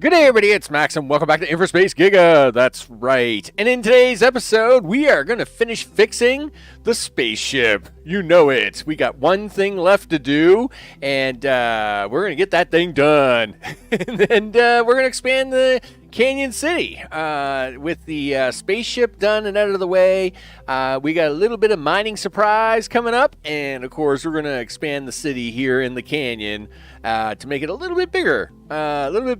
Good day, everybody. It's Max, and welcome back to InfraSpace GIGA. That's right. And in today's episode, we are going to finish fixing the spaceship. You know it. We got one thing left to do, and we're going to get that thing done. and we're going to expand the Canyon City with the spaceship done and out of the way. We got a little bit of mining surprise coming up, and of course, we're going to expand the city here in the canyon to make it a little bit bigger, a little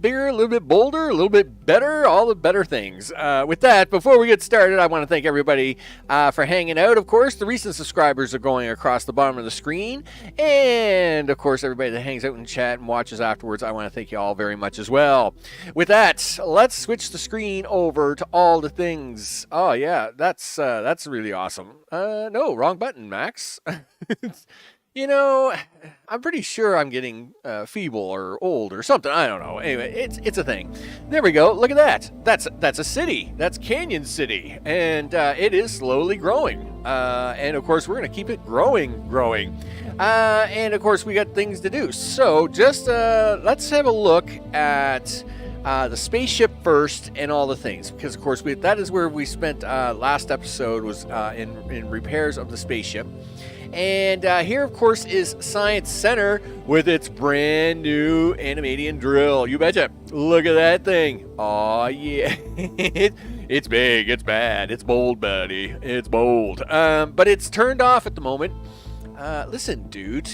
bit bolder, a little bit better, all the better things. With that, before we get started, I want to thank everybody for hanging out. Of course, the recent subscribers are going across the bottom of the screen, and of course, everybody that hangs out in chat and watches afterwards, I want to thank you all very much as well. With that, let's switch the screen over to all the things. Oh yeah, that's really awesome. No, wrong button, Max. You know, I'm pretty sure I'm getting feeble or old or something. I don't know. Anyway, it's a thing. There we go. Look at that. That's a city. That's Canyon City, and it is slowly growing. And of course, we're gonna keep it growing. And of course, we got things to do. So just let's have a look at the spaceship first and all the things, because of course that is where we spent last episode was in repairs of the spaceship. And here, of course, is Science Center with its brand new animadium drill. You betcha. Look at that thing. Oh, yeah. It's big. It's bad. It's bold, buddy. It's bold. But it's turned off at the moment. Listen, dude.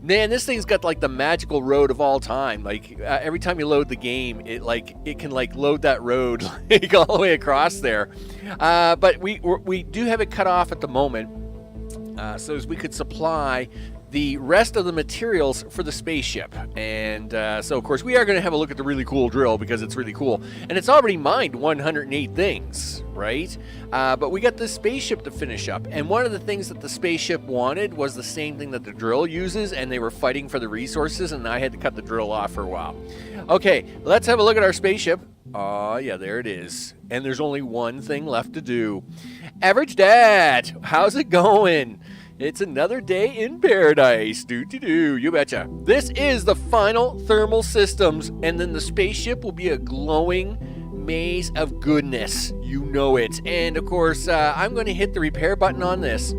Man, this thing's got like the magical road of all time. Like every time you load the game, it can load that road like all the way across there. But we do have it cut off at the moment. So as we could supply the rest of the materials for the spaceship. And so, of course, we are going to have a look at the really cool drill because it's really cool. And it's already mined 108 things, right? But we got this spaceship to finish up. And one of the things that the spaceship wanted was the same thing that the drill uses, and they were fighting for the resources, and I had to cut the drill off for a while. Okay, let's have a look at our spaceship. Oh, yeah, there it is. And there's only one thing left to do. Average Dad, how's it going? It's another day in paradise. Do. You betcha. This is the final thermal systems, and then the spaceship will be a glowing maze of goodness. You know it. And of course, I'm going to hit the repair button on this,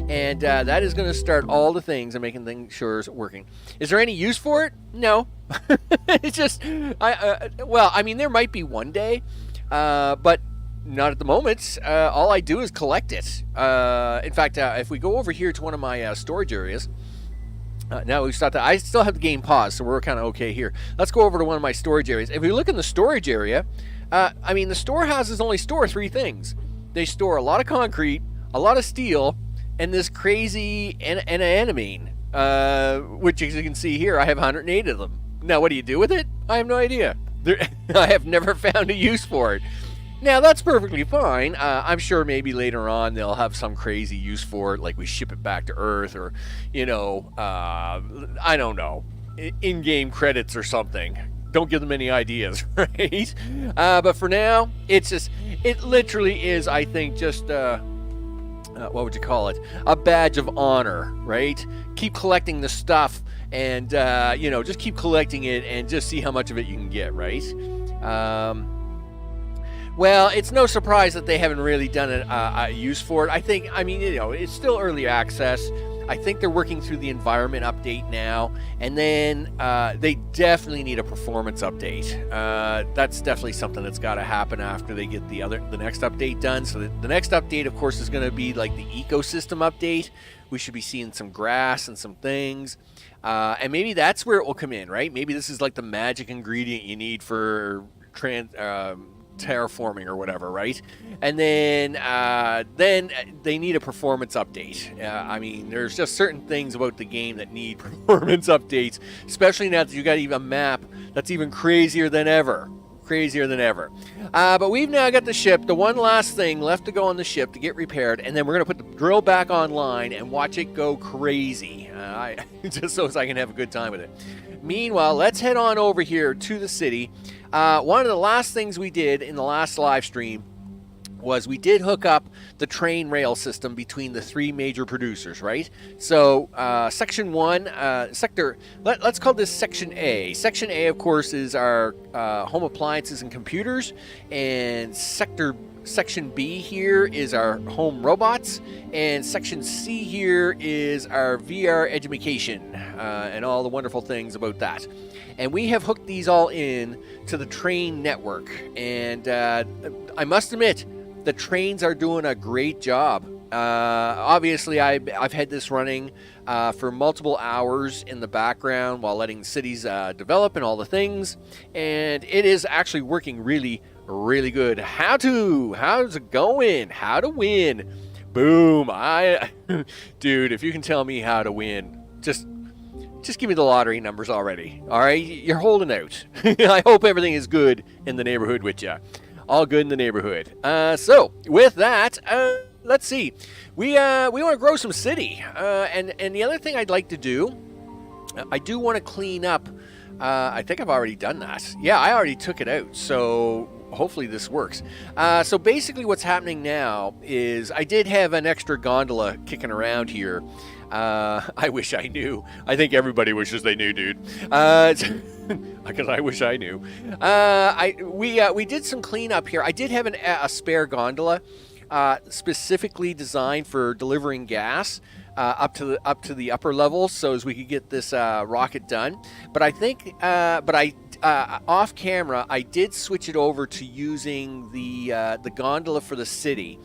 and that is going to start all the things and making things sure it's working. Is there any use for it? No. It's just, well, I mean, there might be one day, but not at the moment. All I do is collect it. In fact, if we go over here to one of my storage areas, now we start that. I still have the game paused, so we're kind of okay here. Let's go over to one of my storage areas. If we look in the storage area, I mean, the storehouses only store three things. They store a lot of concrete, a lot of steel, and this crazy animine, which, as you can see here, I have 108 of them. Now, what do you do with it? I have no idea. I have never found a use for it. Now, that's perfectly fine. I'm sure maybe later on they'll have some crazy use for it, like we ship it back to Earth, or, you know, I don't know, in-game credits or something. Don't give them any ideas, right? But for now, it literally is, I think, just, what would you call it? A badge of honor, right? Keep collecting the stuff and, you know, just keep collecting it and just see how much of it you can get, right? Well, it's no surprise that they haven't really done a use for it. I mean, you know, it's still early access. I think they're working through the environment update now, and then they definitely need a performance update. That's definitely something that's got to happen after they get the next update done. So the next update, of course, is going to be like the ecosystem update. We should be seeing some grass and some things, and maybe that's where it will come in, right? Maybe this is like the magic ingredient you need for terraforming or whatever, right? And then they need a performance update. I mean, there's just certain things about the game that need performance updates, especially now that you got even a map that's even crazier than ever. But we've now got the ship, the one last thing left to go on the ship to get repaired, and then we're going to put the drill back online and watch it go crazy, just so I can have a good time with it. Meanwhile, let's head on over here to the city. One of the last things we did in the last live stream was we did hook up the train rail system between the three major producers, right? So section one, let's call this section A. Section A, of course, is our home appliances and computers, and section B here is our home robots, and section C here is our VR education and all the wonderful things about that. And we have hooked these all in to the train network, and I must admit, the trains are doing a great job. Obviously, I've had this running for multiple hours in the background while letting cities develop and all the things, and it is actually working really, really good. How's it going? How to win? Boom! Dude, if you can tell me how to win, just give me the lottery numbers already. All right, you're holding out. I hope everything is good in the neighborhood with you. All good in the neighborhood. So with that, let's see. We want to grow some city, and the other thing I'd like to do, I do want to clean up. I think I've already done that. Yeah, I already took it out. So hopefully this works. So basically, what's happening now is I did have an extra gondola kicking around here. I wish I knew. I think everybody wishes they knew, dude. Because I wish I knew. We did some cleanup here. I did have a spare gondola, specifically designed for delivering gas up to the upper levels, so as we could get this rocket done. But I think, off camera, I did switch it over to using the gondola for the city.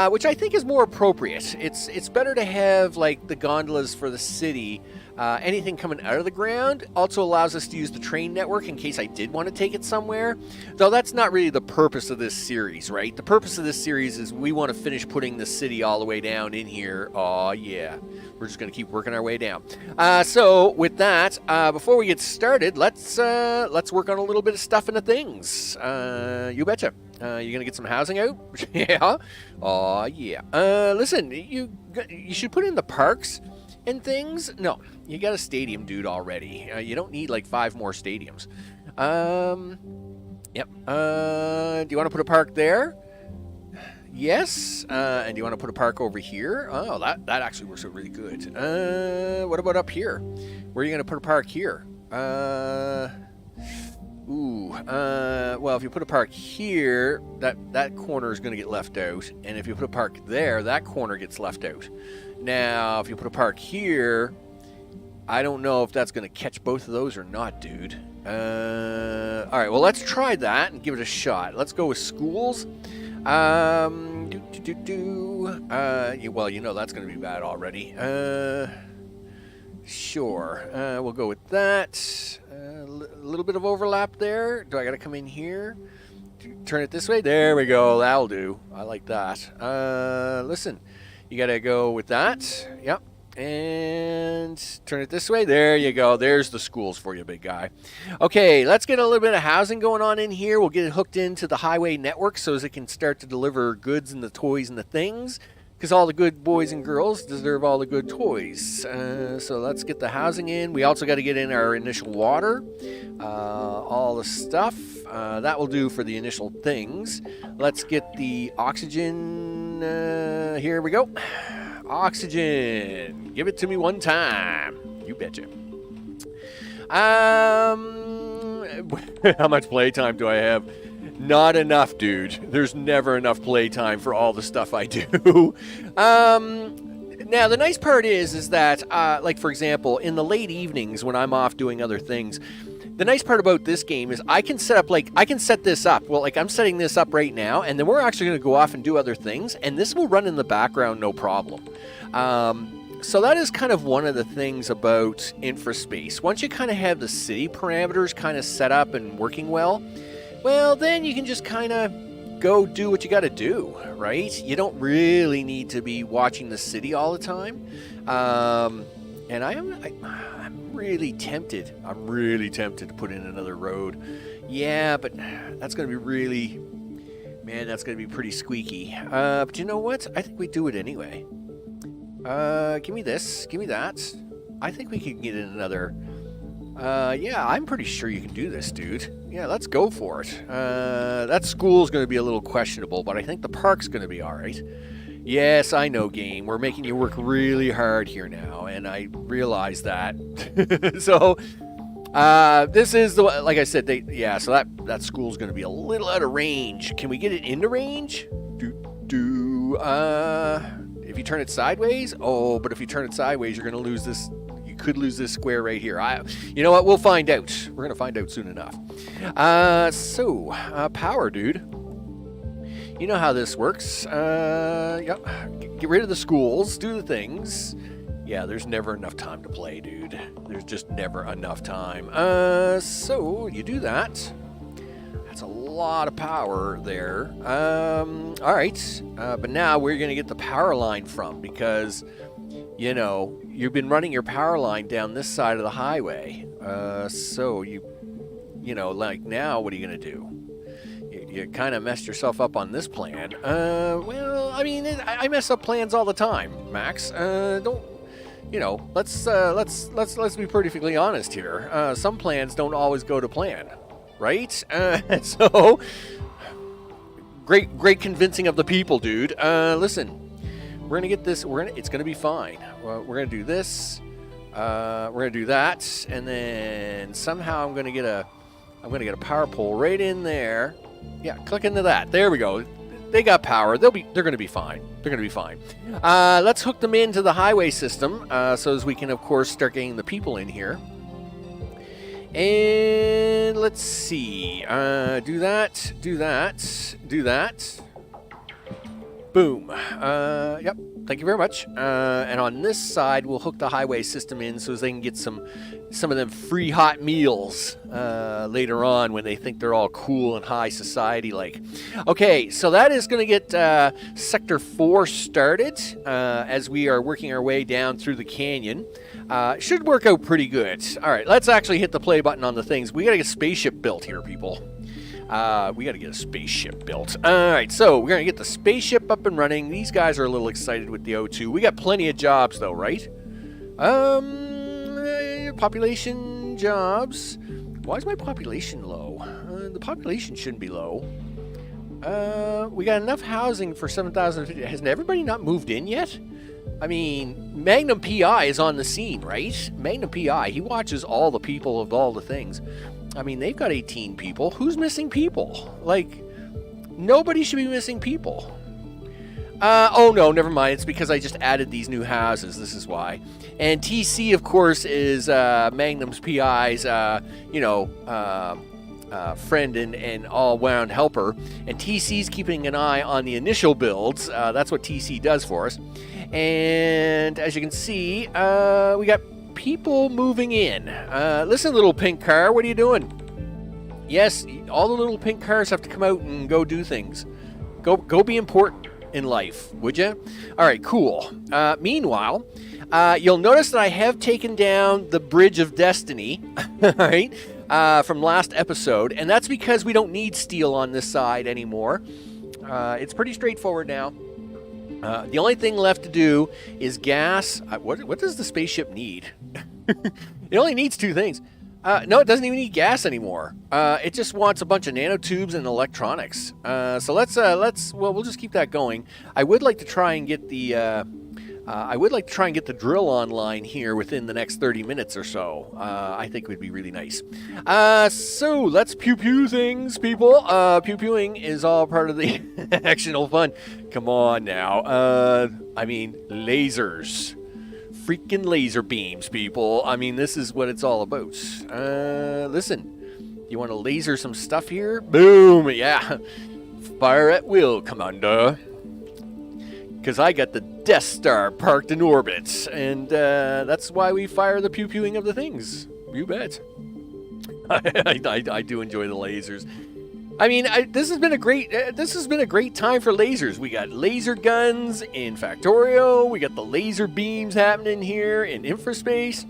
Which I think is more appropriate. It's better to have like the gondolas for the city. Anything coming out of the ground also allows us to use the train network in case I did want to take it somewhere. Though that's not really the purpose of this series, right? The purpose of this series is we want to finish putting the city all the way down in here. Oh yeah, we're just going to keep working our way down. So with that, before we get started, let's work on a little bit of stuff into things. You betcha. You gonna get some housing out? Yeah. Oh yeah. Listen, you should put in the parks and things. No, you got a stadium, dude, already. You don't need like 5 more stadiums. Yep. Do you want to put a park there? Yes. And do you want to put a park over here? Oh, that actually works out really good. What about up here? Where are you gonna put a park here? Well, if you put a park here, that corner is going to get left out. And if you put a park there, that corner gets left out. Now, if you put a park here, I don't know if that's going to catch both of those or not, dude. All right, well, let's try that and give it a shot. Let's go with schools. Well, you know that's going to be bad already. Sure. We'll go with that. A little bit of overlap there. Do I got to come in here? Turn it this way? There we go. That'll do. I like that. Listen, you got to go with that. Yep. And turn it this way. There you go. There's the schools for you, big guy. Okay, let's get a little bit of housing going on in here. We'll get it hooked into the highway network so as it can start to deliver goods and the toys and the things. Because all the good boys and girls deserve all the good toys. So let's get the housing in. We also got to get in our initial water. All the stuff. That will do for the initial things. Let's get the oxygen. Here we go. Oxygen. Give it to me one time. You betcha. How much playtime do I have? Not enough, dude. There's never enough playtime for all the stuff I do. Now, the nice part is that, like, for example, in the late evenings when I'm off doing other things, the nice part about this game is I can set this up. Well, like, I'm setting this up right now, and then we're actually going to go off and do other things, and this will run in the background no problem. So that is kind of one of the things about InfraSpace. Once you kind of have the city parameters kind of set up and working well, then you can just kind of go do what you got to do, right? You don't really need to be watching the city all the time. And I'm really tempted. I'm really tempted to put in another road. Yeah, but that's going to be that's going to be pretty squeaky. But you know what? I think we do it anyway. Give me this. Give me that. I think we can get in another. Yeah, I'm pretty sure you can do this, dude. Yeah, let's go for it. That school's going to be a little questionable, but I think the park's going to be all right. Yes, I know, game. We're making you work really hard here now, and I realize that. So, this is the, like I said, so that school's going to be a little out of range. Can we get it into range? If you turn it sideways? Oh, but if you turn it sideways, you're going to lose this. You could lose this square right here. You know what? We'll find out. We're going to find out soon enough. Power, dude. You know how this works. Yep. Get rid of the schools. Do the things. Yeah, there's never enough time to play, dude. There's just never enough time. So you do that. That's a lot of power there. All right. But now we're going to get the power line from, because, you know, you've been running your power line down this side of the highway. So you know, like now, what are you going to do? You kind of messed yourself up on this plan. Well, I mean, I mess up plans all the time, Max. Don't, you know, let's be perfectly honest here. Some plans don't always go to plan, right? So, great convincing of the people, dude. Listen, we're gonna get this. It's gonna be fine. We're gonna do this. We're gonna do that, and then somehow I'm gonna get a power pole right in there. Yeah, click into that. There we go. They got power. They're going to be fine. They're going to be fine. Let's hook them into the highway system, so as we can, of course, start getting the people in here. And let's see. Do that. Do that. Do that. Boom. Yep. Thank you very much. And on this side, we'll hook the highway system in so they can get some of them free hot meals later on when they think they're all cool and high society like. Okay, so that is going to get Sector 4 started as we are working our way down through the canyon. Should work out pretty good. All right, let's actually hit the play button on the things. We got to get a spaceship built here, people. We got to get a spaceship built. All right, so we're going to get the spaceship up and running. These guys are a little excited with the O2. We got plenty of jobs, though, right? Population jobs. Why is my population low? The population shouldn't be low. We got enough housing for 7,050. Hasn't everybody not moved in yet? I mean, Magnum PI is on the scene, right? Magnum PI, he watches all the people of all the things. I mean, they've got 18 people. Who's missing people? Like, nobody should be missing people. Oh, no, never mind. It's because I just added these new houses. This is why. And TC, of course, is Magnum's PI's, friend and all-round helper. And TC's keeping an eye on the initial builds. That's what TC does for us. And as you can see, we got people moving in. Listen, little pink car, what are you doing? Yes, all the little pink cars have to come out and go do things. Go be important in life, would you? All right, cool. Meanwhile, you'll notice that I have taken down the Bridge of Destiny, all right, from last episode, and that's because we don't need steel on this side anymore. It's pretty straightforward now. The only thing left to do is gas. What does the spaceship need? It only needs two things. No, it doesn't even need gas anymore. It just wants a bunch of nanotubes and electronics. So we'll just keep that going. I would like to try and get the drill online here within the next 30 minutes or so. I think it would be really nice. So let's pew things, people. Pew-pewing is all part of the actional fun. Come on now. I mean, lasers. Freaking laser beams, people. I mean, this is what it's all about. Listen, you want to laser some stuff here? Boom, yeah. Fire at will, Commander. Because I got the Death Star parked in orbit, and that's why we fire the pew-pewing of the things. You bet. I do enjoy the lasers. I mean, this has been a great time for lasers. We got laser guns in Factorio. We got the laser beams happening here in InfraSpace.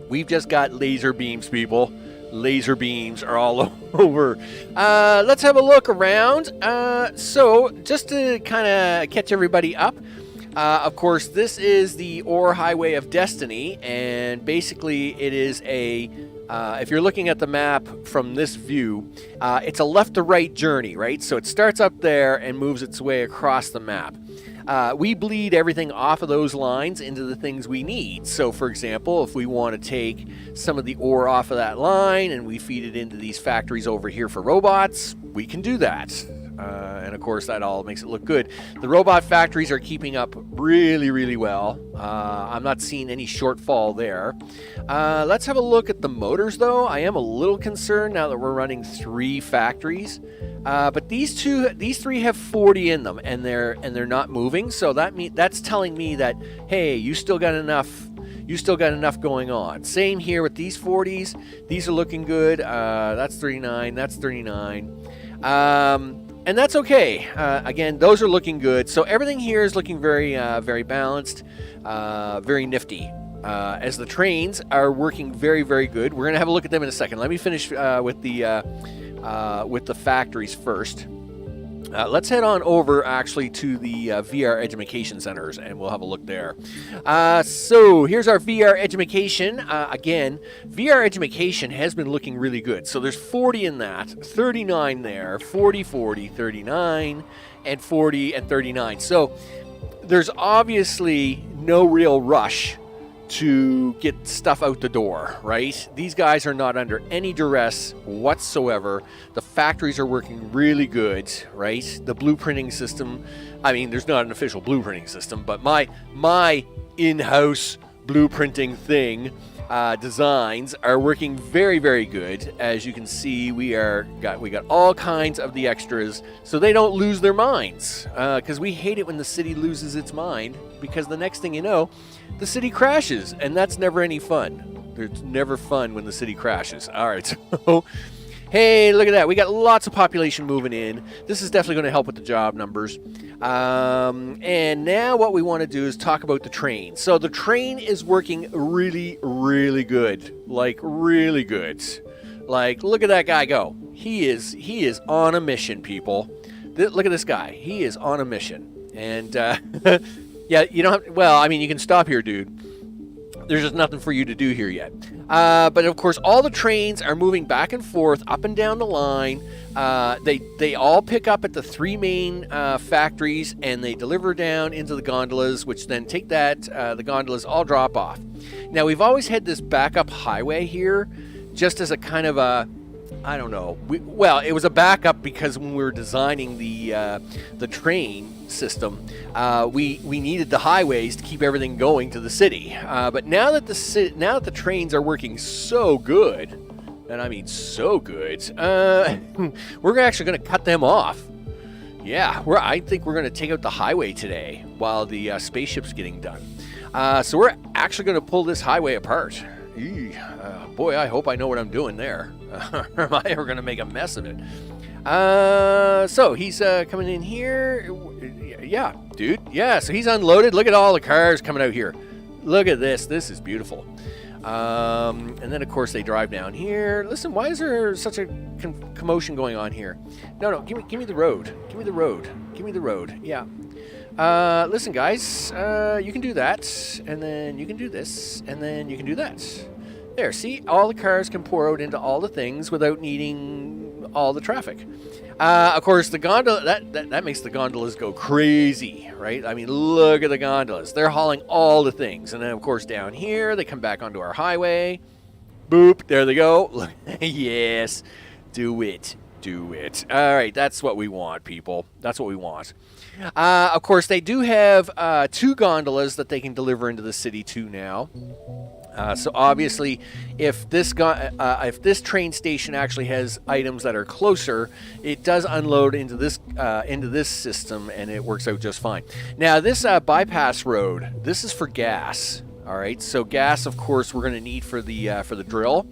We've just got laser beams, people. Laser beams are all over. Let's have a look around. So, just to kind of catch everybody up, Of course, this is the Ore Highway of Destiny, and basically it is a, if you're looking at the map from this view, it's a left-to-right journey, right? So it starts up there and moves its way across the map. We bleed everything off of those lines into the things we need. So, for example, if we want to take some of the ore off of that line and we feed it into these factories over here for robots, we can do that. And of course, that all makes it look good. The robot factories are keeping up really, really well. I'm not seeing any shortfall there. Let's have a look at the motors, though. I am a little concerned now that we're running 3 factories. But these 3 have 40 in them, and they're not moving. So that's telling me that, hey, you still got enough. You still got enough going on. Same here with these 40s. These are looking good. That's 39. That's 39. And that's okay. Again, those are looking good. So everything here is looking very, very balanced, very nifty. As the trains are working very, very good. We're gonna have a look at them in a second. Let me finish with the factories first. Let's head on over actually to the VR education centers, and we'll have a look there. So here's our VR education. Again, VR education has been looking really good. So there's 40 in that, 39 there, 40, 40, 39, and 40 and 39. So there's obviously no real rush to get stuff out the door, right? These guys are not under any duress whatsoever. The factories are working really good, right? The blueprinting system, I mean, there's not an official blueprinting system, but my in-house blueprinting thing, designs are working very, very good. As you can see, we got all kinds of the extras, so they don't lose their minds, because we hate it when the city loses its mind, because the next thing you know, the city crashes, and that's never any fun. It's never fun when the city crashes. All right, so hey, look at that. We got lots of population moving in. This is definitely going to help with the job numbers. And now what we want to do is talk about the train. So the train is working really, really good. Like, really good. Like, look at that guy go. He is on a mission, people. Look at this guy. He is on a mission. And, yeah, you don't have, well, I mean, you can stop here, dude. There's just nothing for you to do here yet. But of course, all the trains are moving back and forth, up and down the line. They all pick up at the 3 main factories, and they deliver down into the gondolas, which then take that, the gondolas all drop off. Now, we've always had this backup highway here, just as a kind of a, I don't know. Well, it was a backup because when we were designing the train system, we needed the highways to keep everything going to the city. But now that the trains are working so good, and I mean so good, we're actually going to cut them off. Yeah, I think we're going to take out the highway today while the spaceship's getting done. So we're actually going to pull this highway apart. Boy, I hope I know what I'm doing there. Or am I ever going to make a mess of it? So he's coming in here. Yeah, dude. Yeah, so he's unloaded. Look at all the cars coming out here. Look at this. This is beautiful. And then, of course, they drive down here. Listen, why is there such a commotion going on here? No, give me the road. Give me the road. Give me the road. Yeah. Listen, guys, you can do that, and then you can do this, and then you can do that. There, see? All the cars can pour out into all the things without needing all the traffic. Of course, the gondola, that makes the gondolas go crazy, right? I mean, look at the gondolas. They're hauling all the things. And then, of course, down here, they come back onto our highway. Boop, there they go. Yes, do it. Do it. All right, that's what we want, people. That's what we want. Of course, they do have 2 gondolas that they can deliver into the city too now. So obviously, if this train station actually has items that are closer, it does unload into this system, and it works out just fine. Now, this bypass road, this is for gas. All right, so gas, of course, we're going to need for the drill.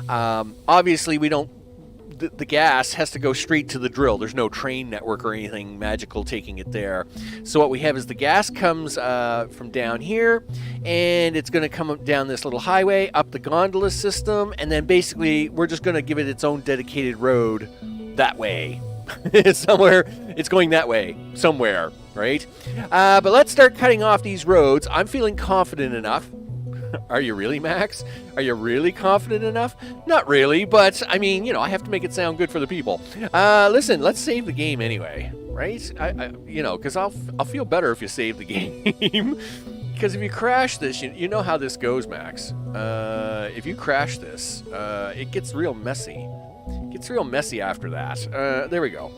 Obviously, we don't. The gas has to go straight to the drill. There's no train network or anything magical taking it there. So what we have is the gas comes from down here, and it's going to come down this little highway, up the gondola system, and then basically we're just going to give it its own dedicated road that way. Somewhere, it's going that way, somewhere. right? But let's start cutting off these roads. I'm feeling confident enough. Are you really, Max? Are you really confident enough? Not really, but I mean, you know, I have to make it sound good for the people. Listen, let's save the game anyway, right? You know, because I'll feel better if you save the game. Because if you crash this, you know how this goes, Max. If you crash this, it gets real messy. It gets real messy after that. There we go.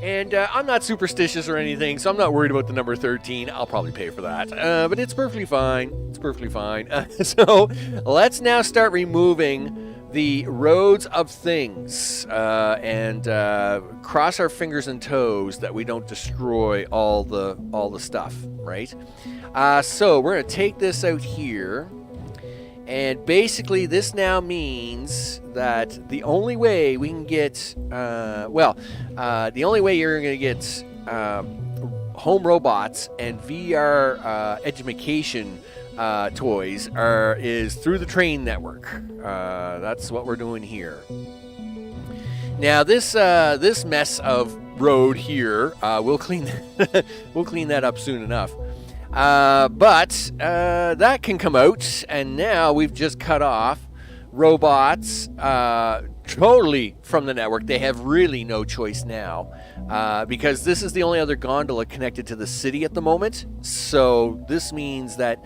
And I'm not superstitious or anything, so I'm not worried about the number 13. I'll probably pay for that. But it's perfectly fine. It's perfectly fine. So let's now start removing the roads of things and cross our fingers and toes that we don't destroy all the stuff, right? So we're going to take this out here. And basically, this now means that the only way we can get, the only way you're going to get home robots and VR education toys is through the train network. That's what we're doing here. Now, this mess of road here, we'll clean that up soon enough. But that can come out, and now we've just cut off robots totally from the network. They have really no choice now because this is the only other gondola connected to the city at the moment. So this means that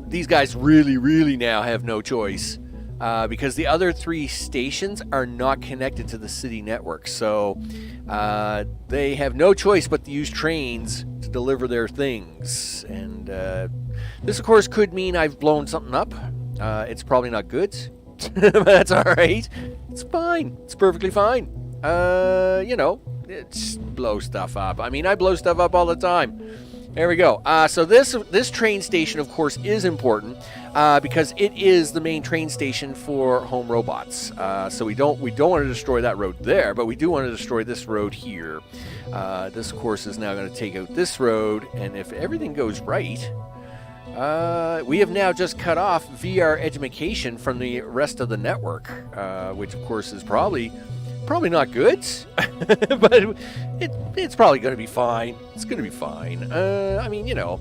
these guys really now have no choice because the other 3 stations are not connected to the city network. So they have no choice but to use trains to deliver their things. And this, of course, could mean I've blown something up. It's probably not good, but that's all right. It's fine. It's perfectly fine. You know, it's blow stuff up. I mean, I blow stuff up all the time. There we go. So this train station, of course, is important because it is the main train station for home robots. So we don't want to destroy that road there, but we do want to destroy this road here. This, of course, is now going to take out this road, and if everything goes right, we have now just cut off VR education from the rest of the network, which, of course, is probably not good, but it's probably going to be fine. It's going to be fine. I mean, you know,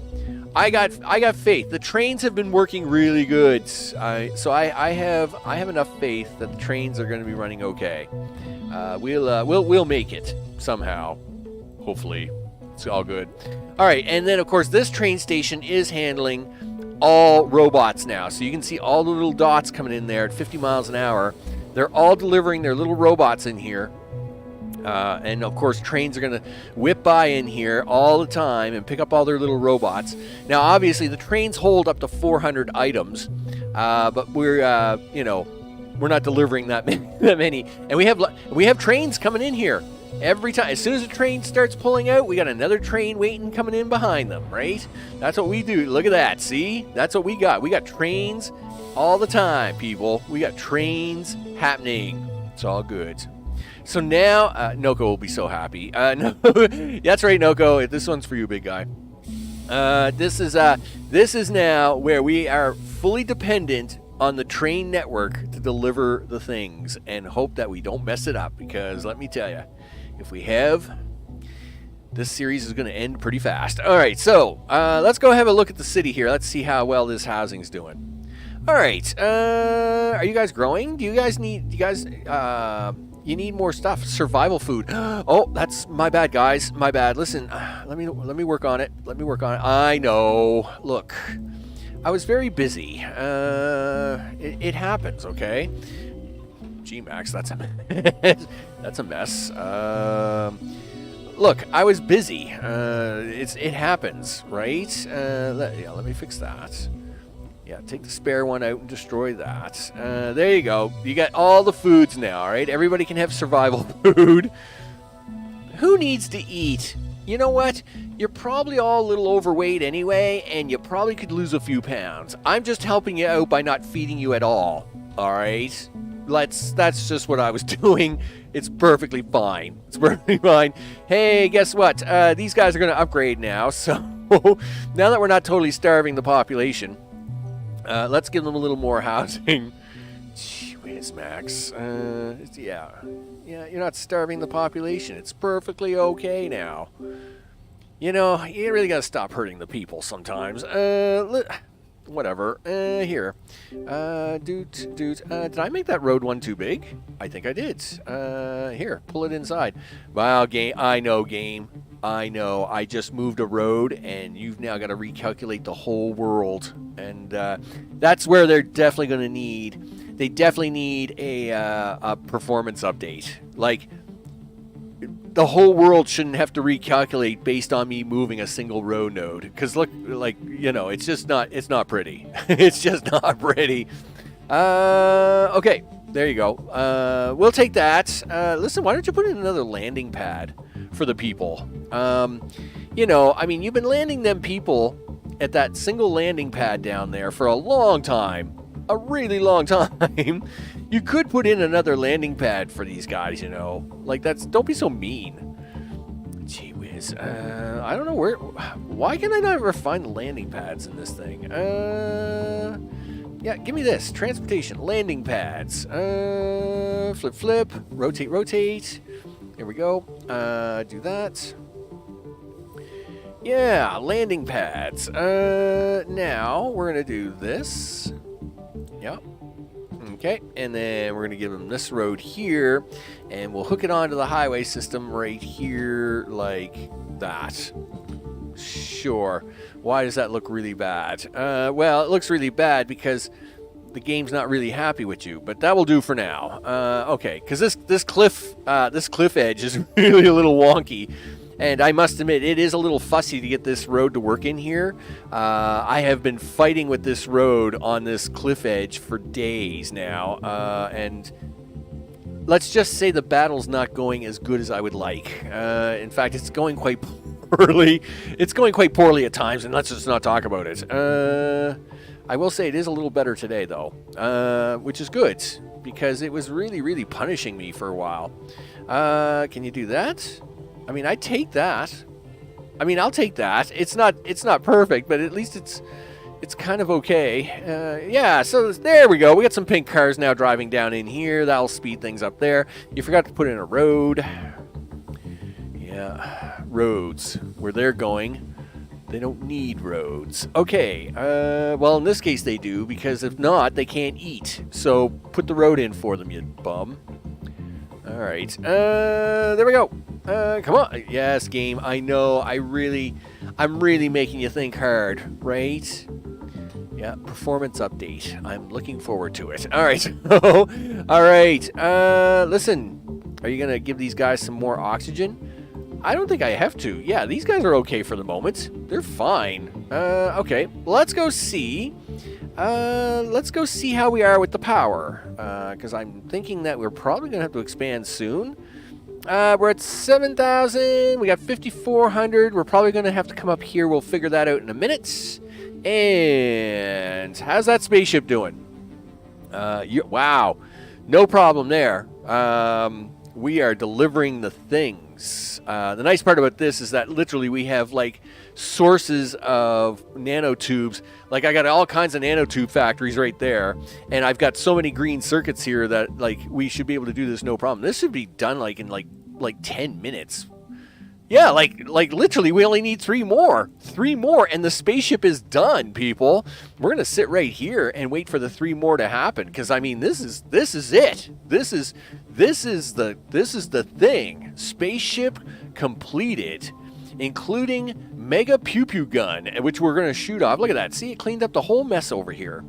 I got faith. The trains have been working really good, so I have enough faith that the trains are going to be running okay. We'll make it somehow. Hopefully, it's all good. All right, and then of course this train station is handling all robots now, so you can see all the little dots coming in there at 50 miles an hour. They're all delivering their little robots in here. And, of course, trains are going to whip by in here all the time and pick up all their little robots. Now, obviously, the trains hold up to 400 items. But we're not delivering that many. And we have trains coming in here every time. As soon as a train starts pulling out, we got another train waiting coming in behind them, right? That's what we do. Look at that. See? That's what we got. We got trains all the time, people. We got trains happening. It's all good. So now, Noko will be so happy. No, that's right, Noko. This one's for you, big guy. This is now where we are fully dependent on the train network to deliver the things and hope that we don't mess it up. Because let me tell you, if we have, this series is going to end pretty fast. All right, so let's go have a look at the city here. Let's see how well this housing's doing. All right, are you guys growing? You need more stuff. Survival food. Oh, that's my bad, guys. My bad. Listen, let me work on it. I know. Look, I was very busy. It happens, okay? Gee, Max, that's a mess. Look, I was busy. It happens, right? Let me fix that. Yeah, take the spare one out and destroy that. There you go. You got all the foods now, all right? Everybody can have survival food. Who needs to eat? You know what? You're probably all a little overweight anyway, and you probably could lose a few pounds. I'm just helping you out by not feeding you at all right? That's just what I was doing. It's perfectly fine. Hey, guess what? These guys are going to upgrade now, so now that we're not totally starving the population, let's give them a little more housing. Gee whiz, Max. Yeah, you're not starving the population. It's perfectly okay now. You know, you really gotta stop hurting the people sometimes. Whatever. Here. Did I make that road one too big? I think I did. Here, pull it inside. Wow, game. I know, game. I know. I just moved a road, and you've now got to recalculate the whole world. And that's where they're definitely going to need. They definitely need a performance update. Like, the whole world shouldn't have to recalculate based on me moving a single row node. Because look, like, you know, it's just not, it's not pretty. It's just not pretty. Okay, there you go. We'll take that. Listen, why don't you put in another landing pad for the people? You know, I mean, you've been landing them people at that single landing pad down there for a long time. A really long time. You could put in another landing pad for these guys, you know. Like, don't be so mean. Gee whiz. I don't know why can I not ever find landing pads in this thing? Yeah, give me this. Transportation, landing pads. Flip, rotate. There we go. Do that. Yeah, landing pads. Now, we're going to do this. Yep. Okay, and then we're going to give them this road here, and we'll hook it onto the highway system right here like that. Sure. Why does that look really bad? Well, it looks really bad because the game's not really happy with you, but that will do for now. Okay, because this cliff edge is really a little wonky. And I must admit, it is a little fussy to get this road to work in here. I have been fighting with this road on this cliff edge for days now. And let's just say the battle's not going as good as I would like. In fact, it's going quite poorly. It's going quite poorly at times, and let's just not talk about it. I will say it is a little better today, though, which is good, because it was really, really punishing me for a while. Can you do that? I mean, I'll take that. It's not perfect, but at least it's kind of okay. Yeah, so there we go. We got some pink cars now driving down in here. That'll speed things up there. You forgot to put in a road. Yeah, roads. Where they're going, they don't need roads. Okay, well, in this case they do, because if not, they can't eat. So put the road in for them, you bum. All right, there we go. Come on. Yes, game. I know. I'm really making you think hard, right? Yeah, performance update. I'm looking forward to it. All right. All right. Listen, are you going to give these guys some more oxygen? I don't think I have to. Yeah, these guys are okay for the moment. They're fine. Okay. Let's go see. Let's go see how we are with the power. Because I'm thinking that we're probably going to have to expand soon. We're at 7,000. We got 5,400. We're probably going to have to come up here. We'll figure that out in a minute. And how's that spaceship doing? Wow. No problem there. We are delivering the things. The nice part about this is that literally we have like sources of nanotubes. Like I got all kinds of nanotube factories right there, and I've got so many green circuits here that like we should be able to do this no problem. This should be done like in like 10 minutes. Yeah, like literally we only need 3 more. 3 more and the spaceship is done, people. We're going to sit right here and wait for the 3 more to happen, cuz I mean this is it. This is the thing. Spaceship completed, including mega pew pew gun, which we're going to shoot off. Look at that. See, it cleaned up the whole mess over here.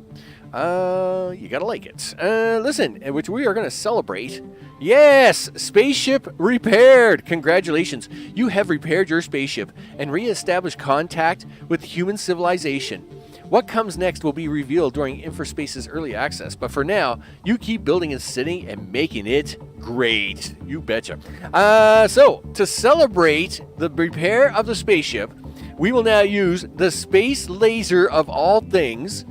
You got to like it. Listen, which we are going to celebrate. Yes, spaceship repaired. Congratulations. You have repaired your spaceship and re-established contact with human civilization. What comes next will be revealed during InfraSpace's early access, but for now, you keep building a city and making it great. You betcha. So, to celebrate the repair of the spaceship, we will now use the space laser of all things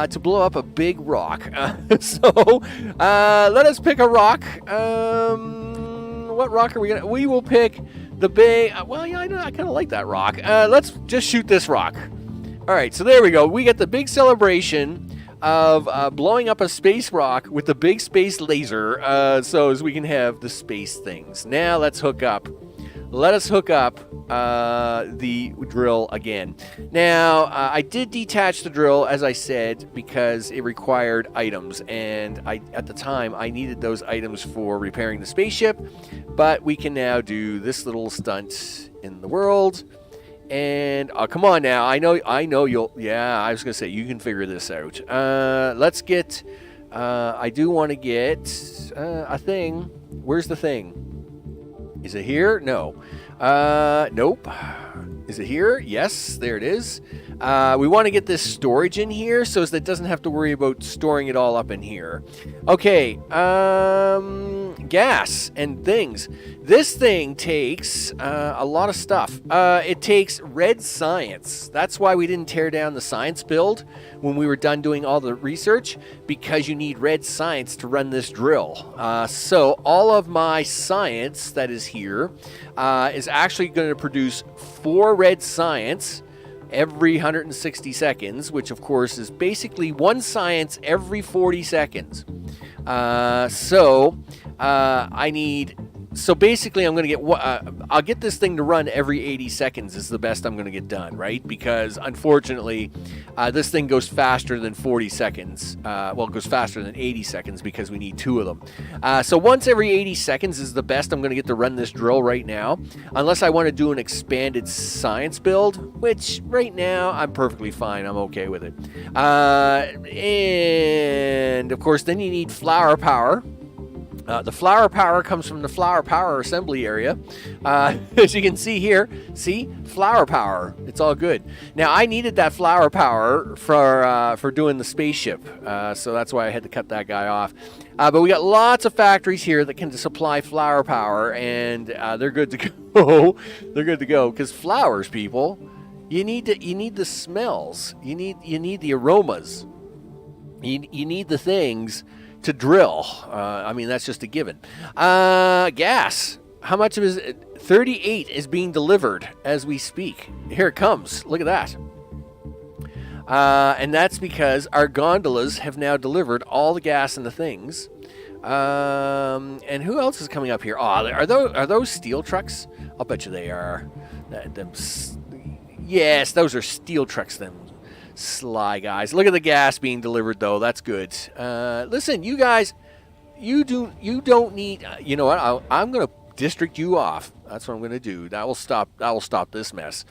to blow up a big rock. Let us pick a rock. What rock are we gonna? We will pick the big. Well, yeah, I kind of like that rock. Let's just shoot this rock. All right, so there we go. We get the big celebration of blowing up a space rock with the big space laser, so as we can have the space things. Now let's hook up let us hook up the drill again. Now, I did detach the drill, as I said, because it required items, and at the time I needed those items for repairing the spaceship, but we can now do this little stunt in the world. And come on now, I know you'll. Yeah, I was gonna say you can figure this out. Let's get. I do want to get a thing. Where's the thing? Is it here? No. Nope. Is it here? Yes, there it is. We want to get this storage in here so that it doesn't have to worry about storing it all up in here. Okay. Gas and things. This thing takes a lot of stuff. It takes red science. That's why we didn't tear down the science build when we were done doing all the research, because you need red science to run this drill. So all of my science that is here is actually going to produce 4 red science every 160 seconds, which of course is basically 1 science every 40 seconds. So basically I'm going to get, I'll get this thing to run every 80 seconds is the best I'm going to get done, right? Because unfortunately, this thing goes faster than 40 seconds. Well, it goes faster than 80 seconds because we need 2 of them. So once every 80 seconds is the best I'm going to get to run this drill right now, unless I want to do an expanded science build, which right now I'm perfectly fine. I'm okay with it. And of course, then you need flower power. The flower power comes from the flower power assembly area. As you can see here, see, flower power. It's all good. Now, I needed that flower power for doing the spaceship, so that's why I had to cut that guy off. But we got lots of factories here that can supply flower power, and they're good to go. They're good to go because flowers, people, you need the smells. You need the aromas. You need the things to drill. I mean, that's just a given. Gas. How much of it? 38 is being delivered as we speak. Here it comes. Look at that. And that's because our gondolas have now delivered all the gas and the things. And who else is coming up here? Oh, are those steel trucks? I'll bet you they are. Yes, those are steel trucks. Them sly guys. Look at the gas being delivered, though. That's good. Listen, you guys, you don't need. You know what? I'm gonna district you off. That's what I'm gonna do. That will stop this mess.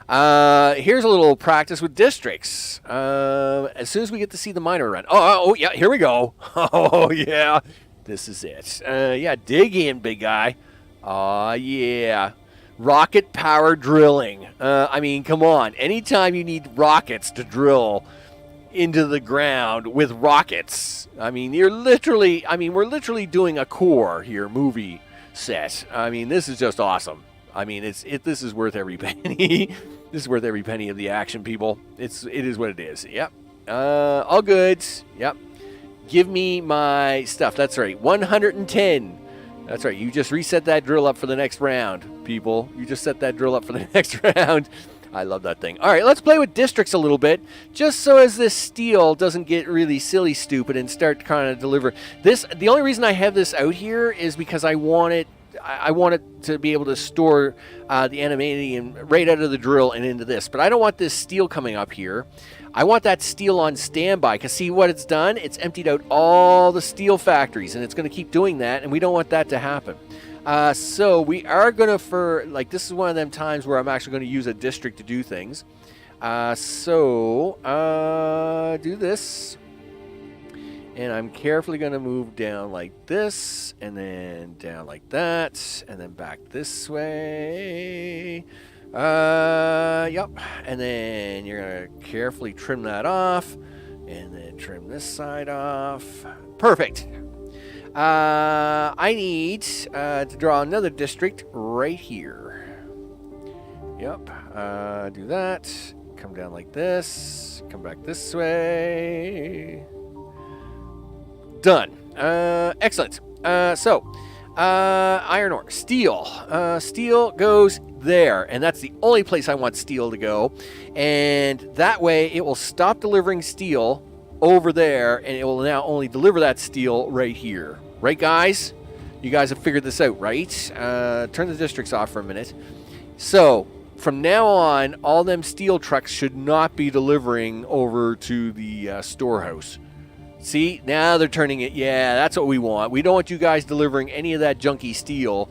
Here's a little practice with districts. As soon as we get to see the miner run. Oh yeah, here we go. Oh yeah, this is it. Yeah, dig in, big guy. Oh yeah. Rocket power drilling. I mean, come on. Anytime you need rockets to drill into the ground with rockets, I mean, we're literally doing a core here, movie set. I mean, this is just awesome. I mean, this is worth every penny. This is worth every penny of the action, people. It is what it is. Yep. All good. Yep. Give me my stuff. That's right. 110. That's right. You just reset that drill up for the next round, people. You just set that drill up for the next round. I love that thing. All right, let's play with districts a little bit, just so as this steel doesn't get really silly stupid and start kind of deliver. The only reason I have this out here is because I want it to be able to store the animating right out of the drill and into this. But I don't want this steel coming up here. I want that steel on standby, because see what it's done? It's emptied out all the steel factories, and it's going to keep doing that, and we don't want that to happen. So we are going to, this is one of them times where I'm actually going to use a district to do things. Do this. And I'm carefully going to move down like this, and then down like that, and then back this way. Yep. And then you're going to carefully trim that off, and then trim this side off. Perfect. I need to draw another district right here. Yep. Do that. Come down like this. Come back this way. Done. Excellent. Iron ore. Steel. Steel goes there, and that's the only place I want steel to go. And that way it will stop delivering steel over there, and it will now only deliver that steel right here. Right, guys? You guys have figured this out, right? Turn the districts off for a minute. So, from now on, all them steel trucks should not be delivering over to the storehouse. See, now they're turning it. Yeah, that's what we want. We don't want you guys delivering any of that junky steel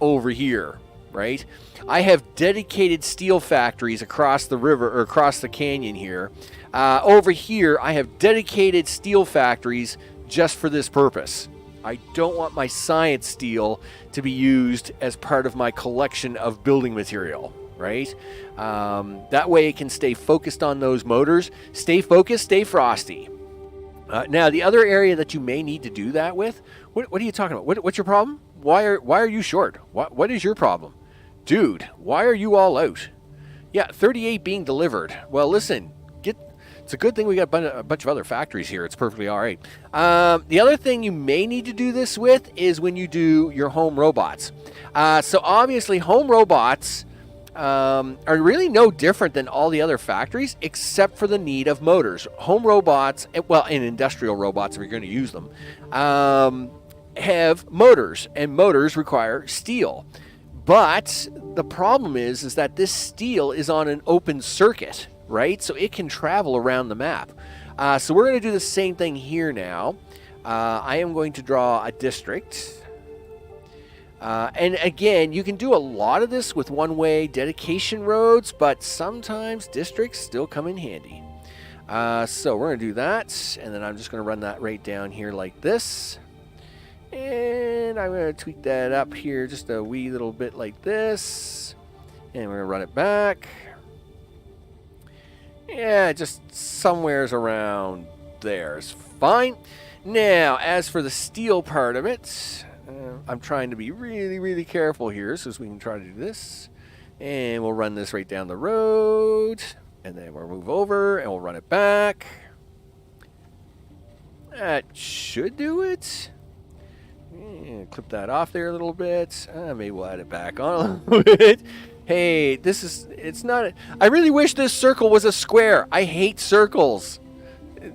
over here, right? I have dedicated steel factories across the river, or across the canyon here. Over here, I have dedicated steel factories just for this purpose. I don't want my science steel to be used as part of my collection of building material, right? That way it can stay focused on those motors. Stay focused, stay frosty. Now, the other area that you may need to do that with, what are you talking about? What's your problem? Why are you short? What is your problem? Dude, why are you all out? Yeah, 38 being delivered. Well, listen, it's a good thing we got a bunch of other factories here. It's perfectly all right. The other thing you may need to do this with is when you do your home robots. So obviously, home robots are really no different than all the other factories, except for the need of motors. Home robots, well, and industrial robots, if you're going to use them, have motors, and motors require steel. But the problem is that this steel is on an open circuit, right? So it can travel around the map. So we're going to do the same thing here now. I am going to draw a district. And again, you can do a lot of this with one-way dedication roads, but sometimes districts still come in handy. So we're going to do that, and then I'm just going to run that right down here like this. And I'm going to tweak that up here just a wee little bit like this. And we're going to run it back. Yeah, just somewheres around there is fine. Now, as for the steel part of it, I'm trying to be really, really careful here so we can try to do this. And we'll run this right down the road. And then we'll move over and we'll run it back. That should do it. Clip that off there a little bit. Maybe we'll add it back on a little bit. Hey, it's not, I really wish this circle was a square. I hate circles.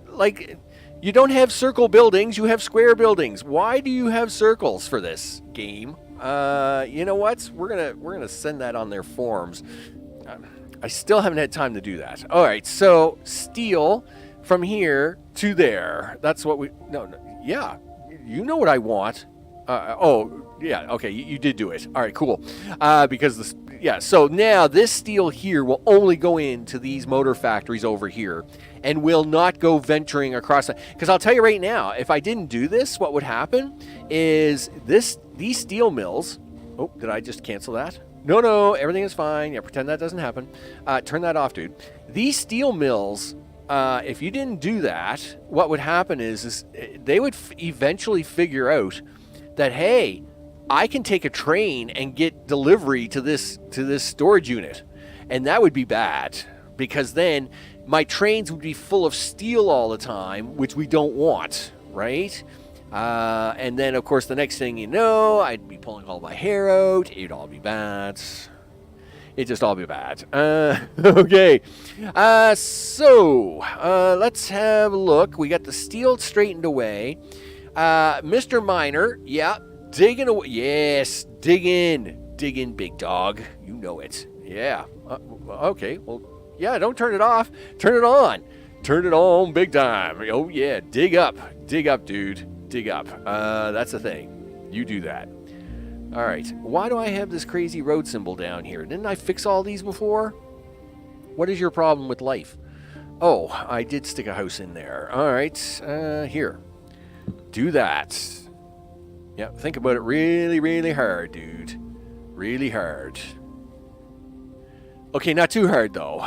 Like, you don't have circle buildings, you have square buildings. Why do you have circles for this game? You know what? We're gonna send that on their forums. I still haven't had time to do that. All right, so steel from here to there. That's what yeah, you know what I want. Oh, yeah, okay, you did do it. All right, cool. Because this, yeah, so now this steel here will only go into these motor factories over here and will not go venturing across. Because I'll tell you right now, if I didn't do this, what would happen is these steel mills. Oh, did I just cancel that? No, everything is fine. Yeah, pretend that doesn't happen. Turn that off, dude. These steel mills, if you didn't do that, what would happen is they would eventually figure out that, hey, I can take a train and get delivery to this storage unit. And that would be bad, because then my trains would be full of steel all the time, which we don't want, right? And then, of course, the next thing you know, I'd be pulling all my hair out. It'd all be bad. It'd just all be bad. Okay. So let's have a look. We got the steel straightened away. Mr. Miner, yeah, digging away. Yes, dig in, big dog. You know it. Yeah. Okay. Well, yeah. Don't turn it off. Turn it on. Turn it on, big time. Oh yeah. Dig up, dude. Dig up. That's the thing. You do that. All right. Why do I have this crazy road symbol down here? Didn't I fix all these before? What is your problem with life? Oh, I did stick a house in there. All right. Here. Do that. Yeah, think about it really, really hard, dude. Really hard. Okay, not too hard, though.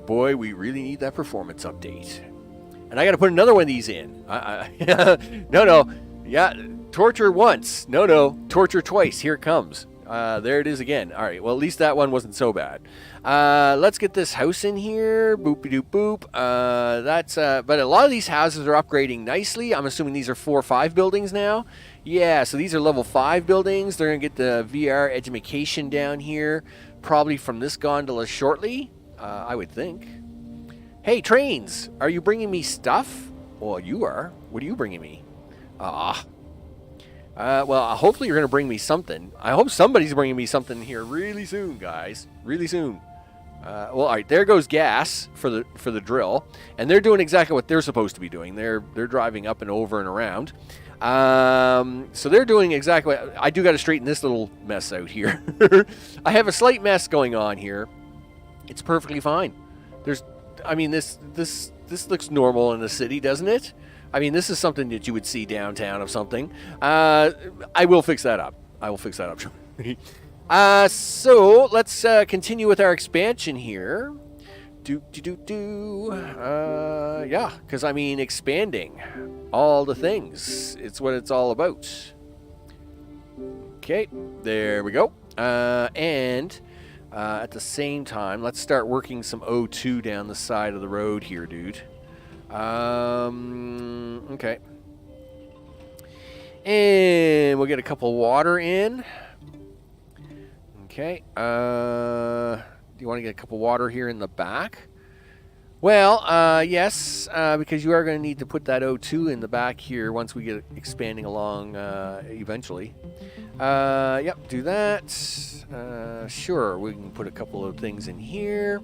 Boy, we really need that performance update. And I got to put another one of these in. No. Yeah, torture once. No, torture twice. Here it comes. There it is again. All right, well, at least that one wasn't so bad. Let's get this house in here. Boopy-doop boop. But a lot of these houses are upgrading nicely. I'm assuming these are 4 or 5 buildings now. Yeah, so these are level 5 buildings. They're going to get the VR education down here, probably from this gondola shortly, I would think. Hey, trains, are you bringing me stuff? Well, you are. What are you bringing me? Well, hopefully you're going to bring me something. I hope somebody's bringing me something here really soon, guys. Really soon. Well, all right. There goes gas for the drill, and they're doing exactly what they're supposed to be doing. They're driving up and over and around. So they're doing exactly what I do. Got to straighten this little mess out here. I have a slight mess going on here. It's perfectly fine. I mean, this looks normal in the city, doesn't it? I mean, this is something that you would see downtown of something. I will fix that up. So let's continue with our expansion here. Yeah, because I mean, expanding all the things. It's what it's all about. Okay, there we go. And at the same time, let's start working some O2 down the side of the road here, dude. Okay. And we'll get a couple water in. Okay. Do you want to get a couple water here in the back? Well, yes, because you are going to need to put that O2 in the back here once we get expanding along eventually. Yep, do that. Sure, we can put a couple of things in here.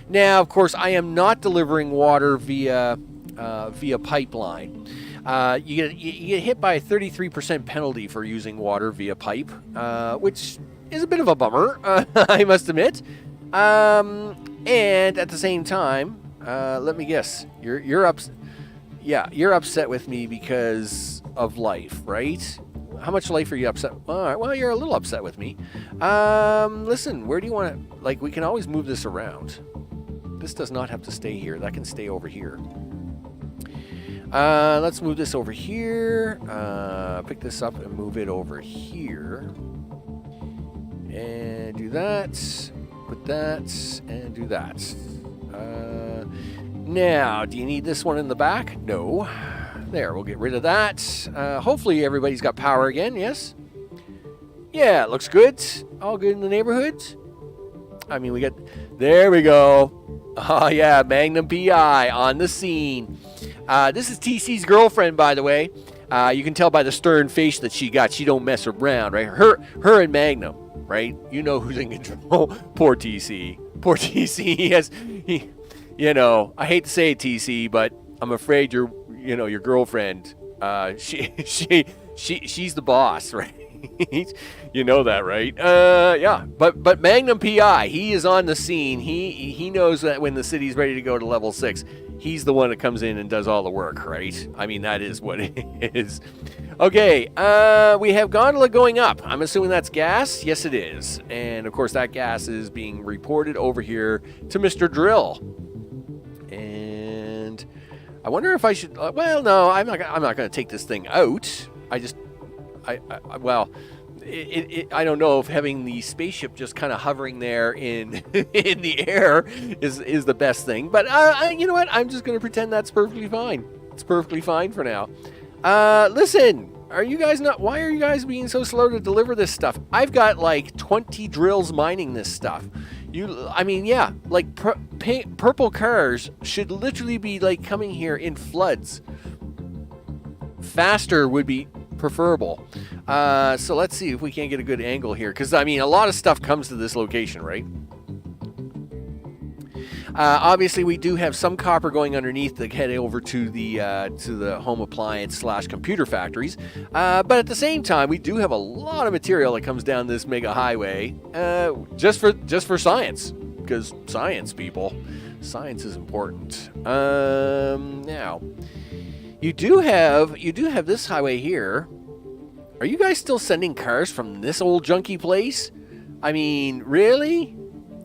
Now, of course, I am not delivering water via pipeline. You get hit by a 33% penalty for using water via pipe, which is a bit of a bummer, I must admit. And at the same time, let me guess, you're upset with me because of life, right? How much life are you upset? All right, well, you're a little upset with me. Listen, where do you want to... Like, we can always move this around. This does not have to stay here. That can stay over here. Let's move this over here. Pick this up and move it over here. And do that. Put that. And do that. Now, do you need this one in the back? No. There, we'll get rid of that. Hopefully everybody's got power again, yes? Yeah, it looks good. All good in the neighborhood. I mean, we got... There we go. Oh, yeah, Magnum PI on the scene. This is TC's girlfriend, by the way. You can tell by the stern face that she got. She don't mess around, right? Her and Magnum, right? You know who's in control. Poor TC. Poor TC. You know, I hate to say it, TC, but I'm afraid your girlfriend, she's the boss, right? You know that, right? Yeah. But Magnum PI, he is on the scene. He knows that when the city's ready to go to level 6, he's the one that comes in and does all the work, right? I mean, that is what it is. Okay, we have gondola going up. I'm assuming that's gas. Yes, it is. And of course, that gas is being reported over here to Mr. Drill. And I wonder if I should. Well, no, I'm not going to take this thing out. I don't know if having the spaceship just kind of hovering there in in the air is the best thing. But you know what? I'm just going to pretend that's perfectly fine. It's perfectly fine for now. Listen, are you guys not? Why are you guys being so slow to deliver this stuff? I've got like 20 drills mining this stuff. I mean, yeah, like purple cars should literally be like coming here in floods. Faster would be preferable. So let's see if we can't get a good angle here, because I mean, a lot of stuff comes to this location, right? Obviously, we do have some copper going underneath to head over to the home appliance / computer factories. But at the same time, we do have a lot of material that comes down this mega highway just for science, because science, people, science is important. Now, you do have this highway here. Are you guys still sending cars from this old junky place? I mean, really?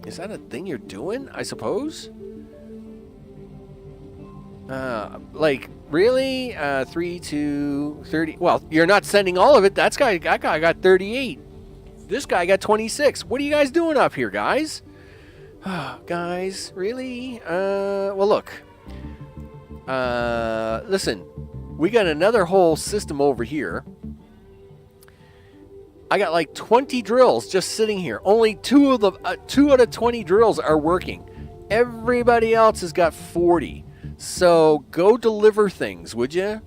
Is that a thing you're doing, I suppose? Like, really? 3 to 30. Well, you're not sending all of it. That guy got 38. This guy got 26. What are you guys doing up here, guys? Guys, really? Well, look. Listen. We got another whole system over here. I got like 20 drills just sitting here. Only 2 out of 20 drills are working. Everybody else has got 40. So go deliver things, would you?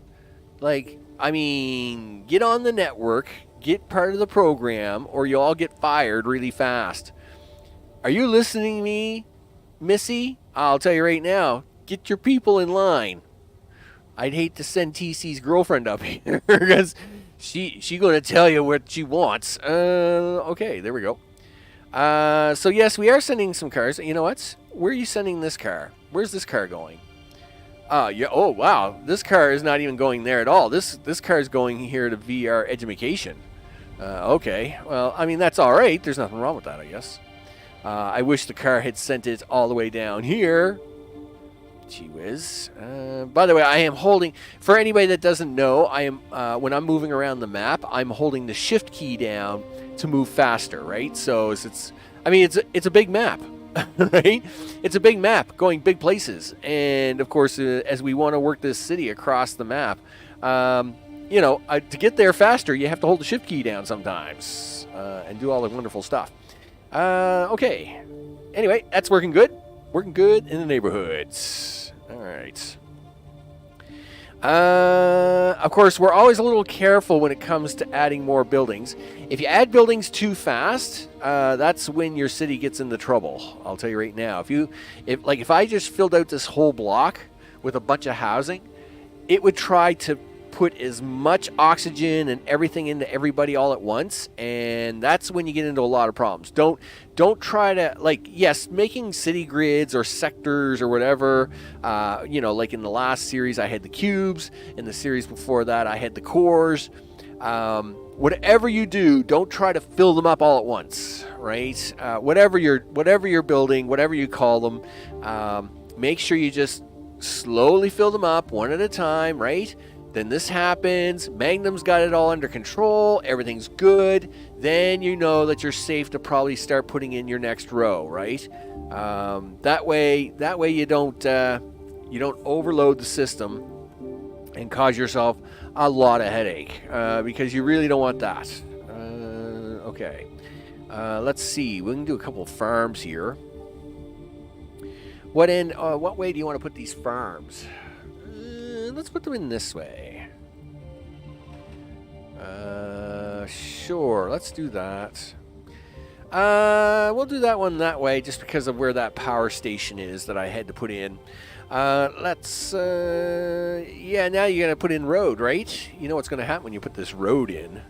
Like, I mean, get on the network, get part of the program, or you'll all get fired really fast. Are you listening to me, Missy? I'll tell you right now, get your people in line. I'd hate to send TC's girlfriend up here because she going to tell you what she wants. Okay, there we go. So yes, we are sending some cars. You know what? Where are you sending this car? Where's this car going? Yeah. Oh, wow. This car is not even going there at all. This car is going here to VR education. Okay. Well, I mean, that's all right. There's nothing wrong with that, I guess. I wish the car had sent it all the way down here. Gee whiz. By the way, I am holding, for anybody that doesn't know, I am when I'm moving around the map, I'm holding the shift key down to move faster, right? So it's a big map, right? It's a big map going big places. And of course, as we want to work this city across the map, to get there faster, you have to hold the shift key down sometimes and do all the wonderful stuff. Okay. Anyway, that's working good. Working good in the neighborhoods. All right. Of course, we're always a little careful when it comes to adding more buildings. If you add buildings too fast, that's when your city gets into trouble. I'll tell you right now. If I just filled out this whole block with a bunch of housing, it would try to put as much oxygen and everything into everybody all at once, and that's when you get into a lot of problems. Don't try to, yes, making city grids or sectors or whatever, like in the last series I had the cubes, in the series before that I had the cores. Whatever you do, don't try to fill them up all at once, right? Whatever you're building, whatever you call them, make sure you just slowly fill them up one at a time, right? Then this happens, Magnum's got it all under control, everything's good, then you know that you're safe to probably start putting in your next row, right? That way you don't overload the system and cause yourself a lot of headache, because you really don't want that. Okay, let's see, we can do a couple of farms here. What way do you want to put these farms? Let's put them in this way. Sure, let's do that. We'll do that one that way just because of where that power station is that I had to put in. Now you're going to put in road, right? You know what's going to happen when you put this road in.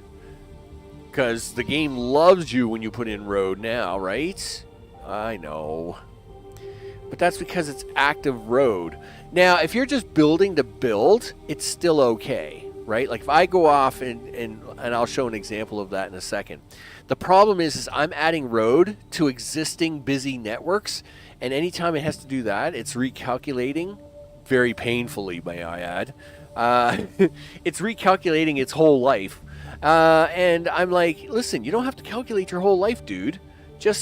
Because the game loves you when you put in road now, right? I know. But that's because it's active road. Now, if you're just building to build, it's still okay, right? Like if I go off and I'll show an example of that in a second. The problem is I'm adding road to existing busy networks, and anytime it has to do that, it's recalculating very painfully, may I add. It's recalculating its whole life. And I'm like, listen, you don't have to calculate your whole life, dude. You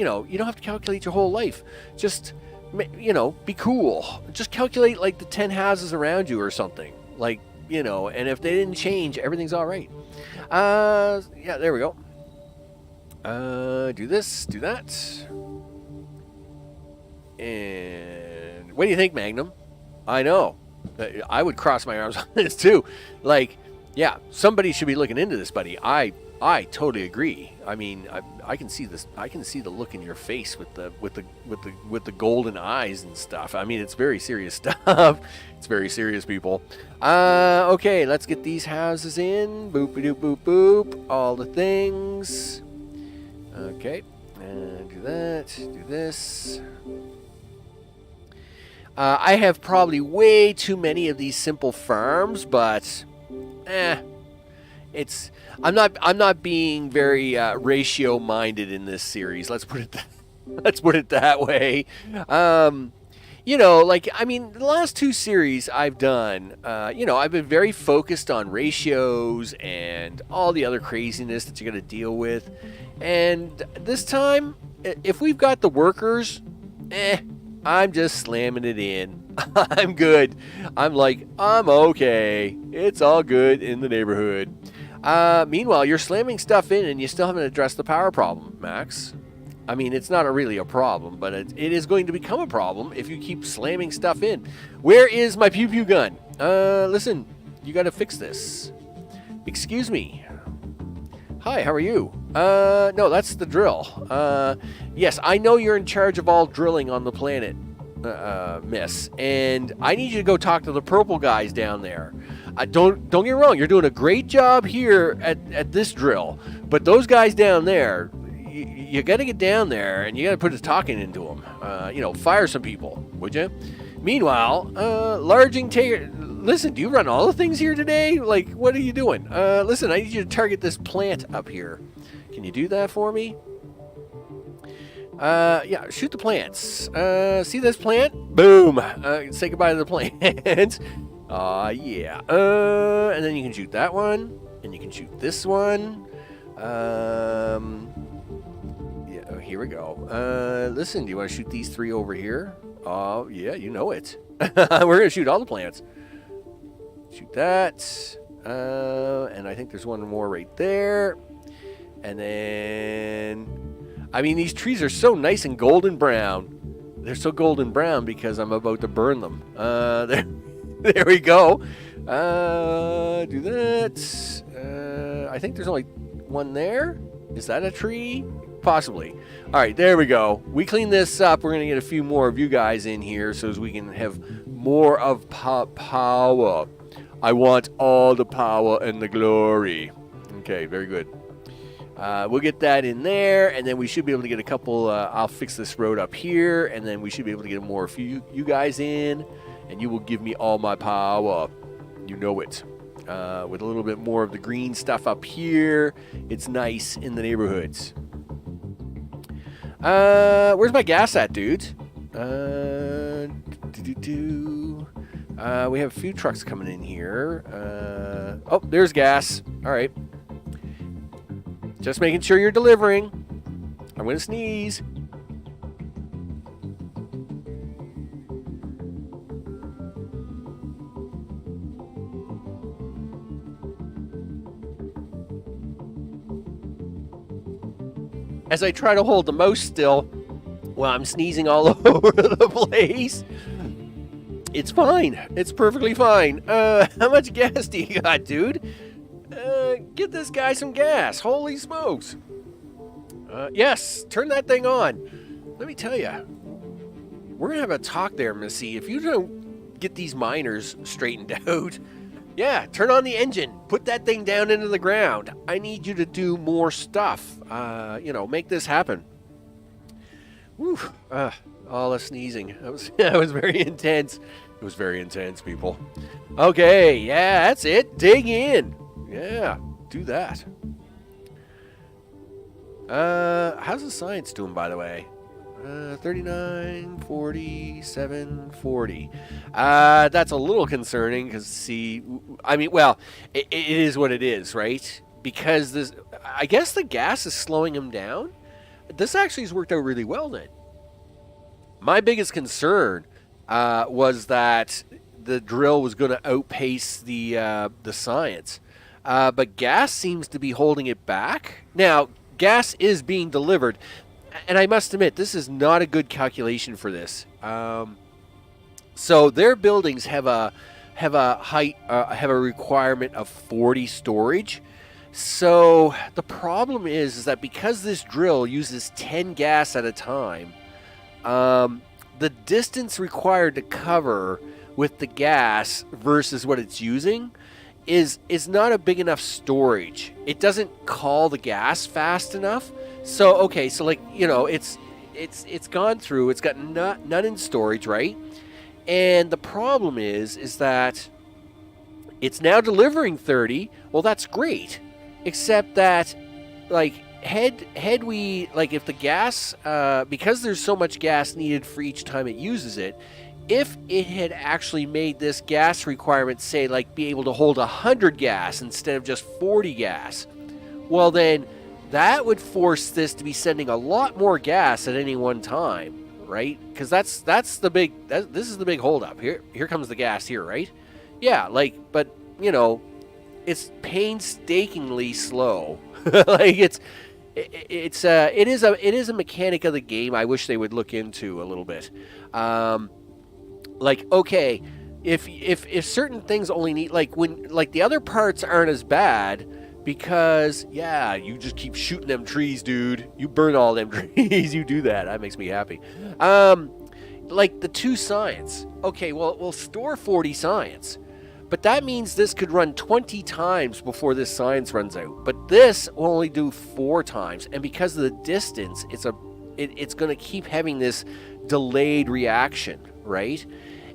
don't have to calculate your whole life. Just, be cool. Just calculate like the 10 houses around you or something. And if they didn't change, everything's all right. Yeah, there we go. Do this, do that. And what do you think, Magnum? I know. I would cross my arms on this too. Yeah, somebody should be looking into this, buddy. I totally agree. I mean, I can see this. I can see the look in your face with the golden eyes and stuff. I mean, it's very serious stuff. It's very serious, people. Okay, let's get these houses in. Boop doop boop boop. All the things. Okay, and do that. Do this. I have probably way too many of these simple farms, but I'm not being very ratio minded in this series. Let's put it that way. The last two series I've done, I've been very focused on ratios and all the other craziness that you're going to deal with. And this time, if we've got the workers, I'm just slamming it in. I'm good. I'm okay. It's all good in the neighborhood. Meanwhile, you're slamming stuff in and you still haven't addressed the power problem, Max. I mean, it's not really a problem, but it is going to become a problem if you keep slamming stuff in. Where is my pew-pew gun? Listen, You got to fix this. Excuse me. Hi, how are you? No, that's the drill. Yes, I know you're in charge of all drilling on the planet, miss. And I need you to go talk to the purple guys down there. Don't get me wrong, you're doing a great job here at this drill. But those guys down there, you got to get down there and you got to put a talking into them. Fire some people, would you? Meanwhile, Larging Taker... Listen, do you run all the things here today? Like, what are you doing? Listen, I need you to target this plant up here. Can you do that for me? Yeah, shoot the plants. See this plant? Boom! Say goodbye to the plant. Yeah. And then you can shoot that one. And you can shoot this one. Yeah, here we go. Listen, do you want to shoot these 3 over here? Oh, yeah, you know it. We're going to shoot all the plants. Shoot that. And I think there's one more right there. And then... I mean, these trees are so nice and golden brown. They're so golden brown because I'm about to burn them. There we go. Do that. I think there's only one there. Is that a tree? Possibly. All right, there we go. We clean this up. We're going to get a few more of you guys in here so as we can have more of power. I want all the power and the glory. Okay, very good. We'll get that in there, and then we should be able to get a couple. I'll fix this road up here, and then we should be able to get more of you guys in, and you will give me all my power. You know it. With a little bit more of the green stuff up here, it's nice in the neighborhoods. Where's my gas at, dudes? We have a few trucks coming in here. Oh, there's gas. All right. Just making sure you're delivering. I'm going to sneeze. As I try to hold the mouse still while I'm sneezing all over the place. It's fine. It's perfectly fine. How much gas do you got, dude? Get this guy some gas. Holy smokes. Yes, turn that thing on. Let me tell you, we're going to have a talk there, Missy. If you don't get these miners straightened out, yeah, turn on the engine. Put that thing down into the ground. I need you to do more stuff. Make this happen. Whew. All the sneezing. That was very intense. It was very intense, people. Okay, yeah, that's it. Dig in. Yeah, do that. How's the science doing, by the way? 39, 47, 40. That's a little concerning because, see, I mean, well, it is what it is, right? Because this, I guess the gas is slowing him down. This actually has worked out really well then. My biggest concern was that the drill was going to outpace the science. But gas seems to be holding it back. Now, gas is being delivered. And I must admit, this is not a good calculation for this. So their buildings have a height, have a requirement of 40 storage. So the problem is that because this drill uses 10 gas at a time, the distance required to cover with the gas versus what it's using is not a big enough storage. It doesn't call the gas fast enough. So okay, so like, it's gone through, it's got none in storage, right? And the problem is that it's now delivering 30. Well, that's great. Except that, like, had we, like, if the gas, because there's so much gas needed for each time it uses it, if it had actually made this gas requirement, say, like, be able to hold 100 gas instead of just 40 gas, well, then that would force this to be sending a lot more gas at any one time, right? Because that's the big, this is the big holdup. Here comes the gas here, right? Yeah, like, but, it's painstakingly slow. Like, it is a mechanic of the game I wish they would look into a little bit. Like, okay, if certain things only need, like the other parts aren't as bad because yeah, you just keep shooting them trees, dude. You burn all them trees. You do that. That makes me happy. Like the 2 science. Okay, well we'll store 40 science. But that means this could run 20 times before this science runs out. But this will only do 4 times. And because of the distance, it's going to keep having this delayed reaction, right?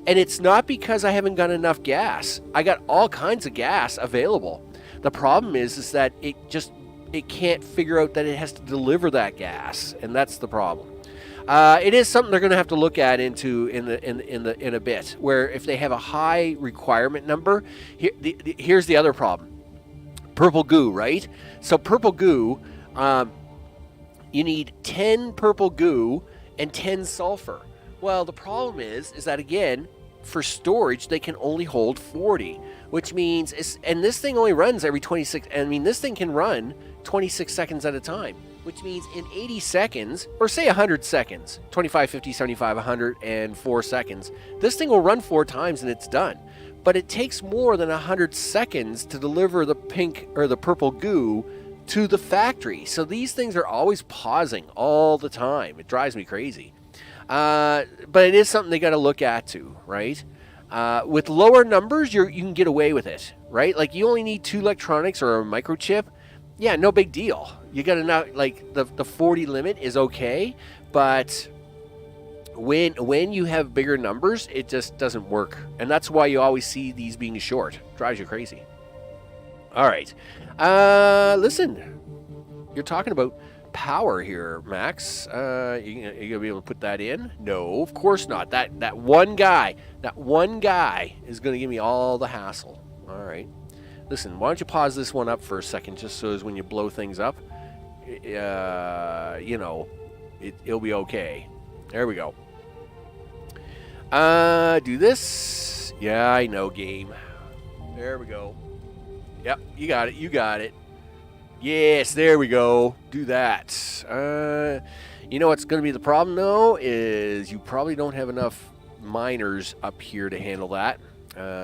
And it's not because I haven't got enough gas. I got all kinds of gas available. The problem is that it can't figure out that it has to deliver that gas. And that's the problem. It is something they're going to have to look at in a bit. Where if they have a high requirement number, here's the other problem: purple goo, right? So purple goo, you need 10 purple goo and 10 sulfur. Well, the problem is that again, for storage, they can only hold 40, which means and this thing only runs every 26. I mean, this thing can run 26 seconds at a time. Which means in 80 seconds, or say 100 seconds, 25, 50, 75, 100, and 4 seconds, this thing will run 4 times and it's done. But it takes more than 100 seconds to deliver the pink or the purple goo to the factory. So these things are always pausing all the time. It drives me crazy. But it is something they got to look at too, right? With lower numbers, you can get away with it, right? Like you only need 2 electronics or a microchip. Yeah, no big deal. You got to know, like the 40 limit is okay, but when you have bigger numbers, it just doesn't work, and that's why you always see these being short. Drives you crazy. All right, listen, you're talking about power here, Max. You gonna be able to put that in? No, of course not. That one guy is gonna give me all the hassle. All right. Listen, why don't you pause this one up for a second, just so as when you blow things up, you know, it'll be okay. There we go. Do this. Yeah, I know, game. There we go. Yep, you got it. Yes, there we go. Do that. You know what's going to be the problem, though, is you probably don't have enough miners up here to handle that.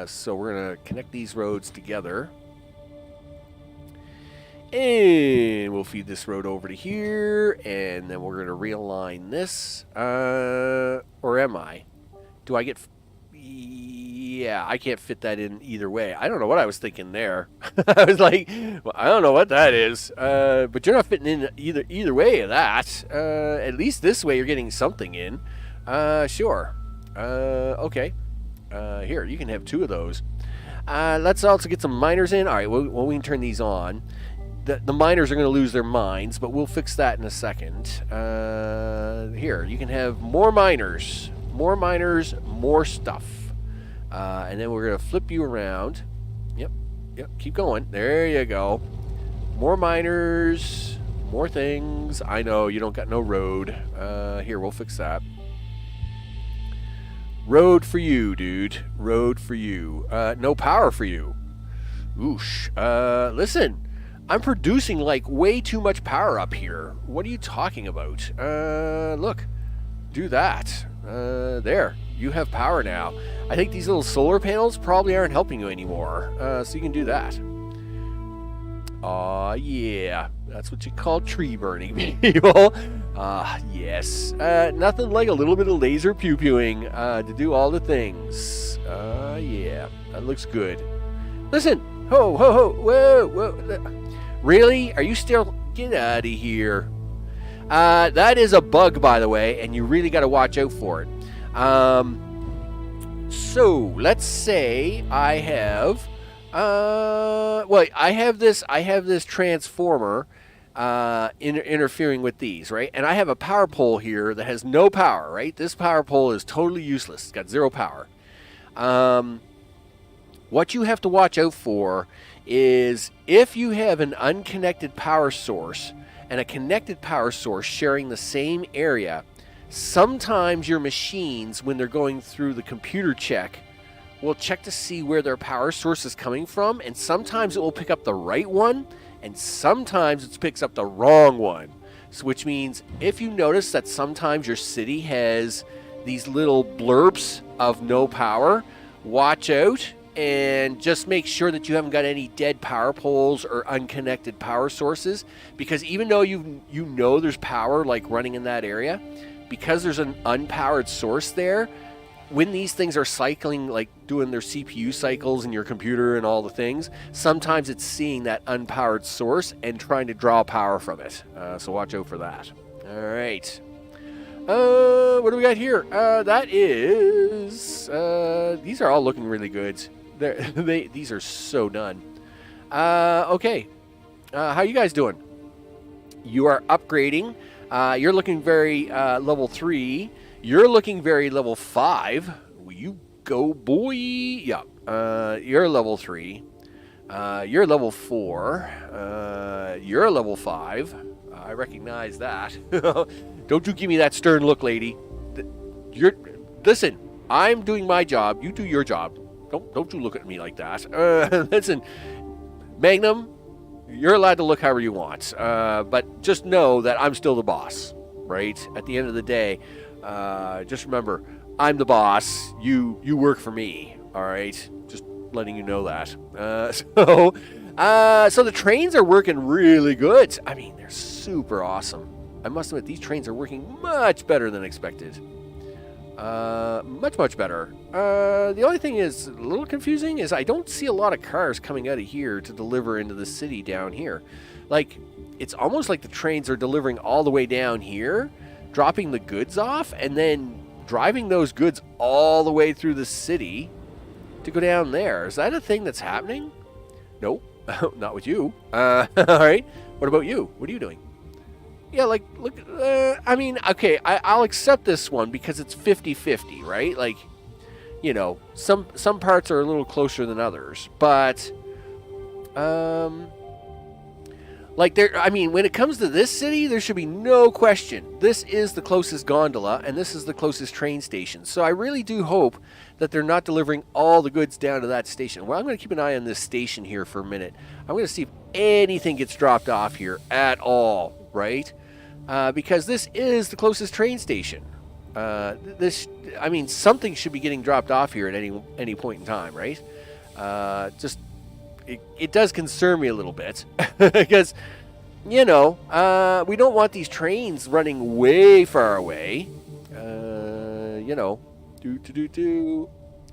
So we're going to connect these roads together. And we'll feed this road over to here. And then we're going to realign this. Or am I? Do I get... Yeah, I can't fit that in either way. I don't know what I was thinking there. I was like, well, I don't know what that is. But you're not fitting in either way of that. At least this way you're getting something in. Sure. Okay. Here, you can have 2 of those. Let's also get some miners in. All right, well, we can turn these on. The miners are going to lose their mines, but we'll fix that in a second. Here, you can have more miners. More miners, more stuff. And then we're going to flip you around. Yep, keep going. There you go. More miners, more things. I know, you don't got no road. Here, we'll fix that. Road for you, dude. Road for you. No power for you. Oosh. Listen, I'm producing like way too much power up here. What are you talking about? Look. Do that. There. You have power now. I think these little solar panels probably aren't helping you anymore. So you can do that. Aw, yeah. That's what you call tree burning, people. Yes. Nothing like a little bit of laser pew-pewing to do all the things. Yeah. That looks good. Listen. Ho, ho, ho. Whoa, whoa. Really? Are you still... Get out of here. That is a bug, by the way, and you really got to watch out for it. So, let's say I have... well, I have this transformer interfering with these, right? And I have a power pole here that has no power, right? This power pole is totally useless. It's got 0 power. What you have to watch out for is if you have an unconnected power source and a connected power source sharing the same area, sometimes your machines, when they're going through the computer check, will check to see where their power source is coming from, and sometimes it will pick up the right one, and sometimes it picks up the wrong one. So, which means if you notice that sometimes your city has these little blurbs of no power, watch out and just make sure that you haven't got any dead power poles or unconnected power sources, because even though you know there's power like running in that area, because there's an unpowered source there, when these things are cycling, like doing their CPU cycles in your computer and all the things, sometimes it's seeing that unpowered source and trying to draw power from it. So watch out for that. All right. What do we got here? That is... these are all looking really good. These are so done. Okay. How you guys doing? You are upgrading. You're looking very level 3. You're looking very level 5. You go, boy. Yeah. You're level 3. You're level 4. You're level 5. I recognize that. Don't you give me that stern look, lady. Listen, I'm doing my job. You do your job. Don't you look at me like that. Listen, Magnum, you're allowed to look however you want. But just know that I'm still the boss, right? At the end of the day, just remember, I'm the boss. You work for me, all right? Just letting you know that. So the trains are working really good. I mean, they're super awesome. I must admit, these trains are working much better than expected. Much better. The only thing is a little confusing is I don't see a lot of cars coming out of here to deliver into the city down here. Like, it's almost like the trains are delivering all the way down here, dropping the goods off, and then driving those goods all the way through the city to go down there. Is that a thing that's happening? Nope. Not with you. All right. What about you? What are you doing? Yeah, like, look, I mean, okay, I'll accept this one because it's 50-50, right? Like, you know, some parts are a little closer than others, but, like, I mean, when it comes to this city, there should be no question. This is the closest gondola, and this is the closest train station. So I really do hope that they're not delivering all the goods down to that station. Well, I'm going to keep an eye on this station here for a minute. I'm going to see if anything gets dropped off here at all, right? Because this is the closest train station. I mean, something should be getting dropped off here at any point in time, right? It does concern me a little bit because, you know, we don't want these trains running way far away. You know,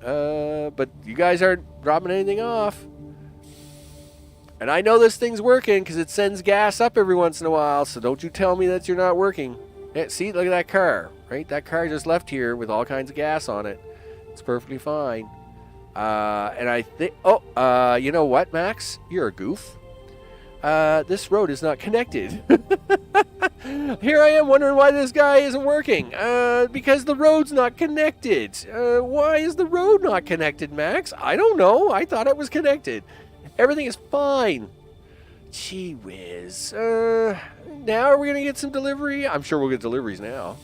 but you guys aren't dropping anything off. And I know this thing's working because it sends gas up every once in a while, so don't you tell me that you're not working. Yeah, see, look at that car, right? That car just left here with all kinds of gas on it. It's perfectly fine. And I think... Oh, you know what, Max? You're a goof. This road is not connected. Here I am wondering why this guy isn't working. Because the road's not connected. Why is the road not connected, Max? I don't know. I thought it was connected. Everything is fine. Gee whiz. Now are we going to get some delivery? I'm sure we'll get deliveries now.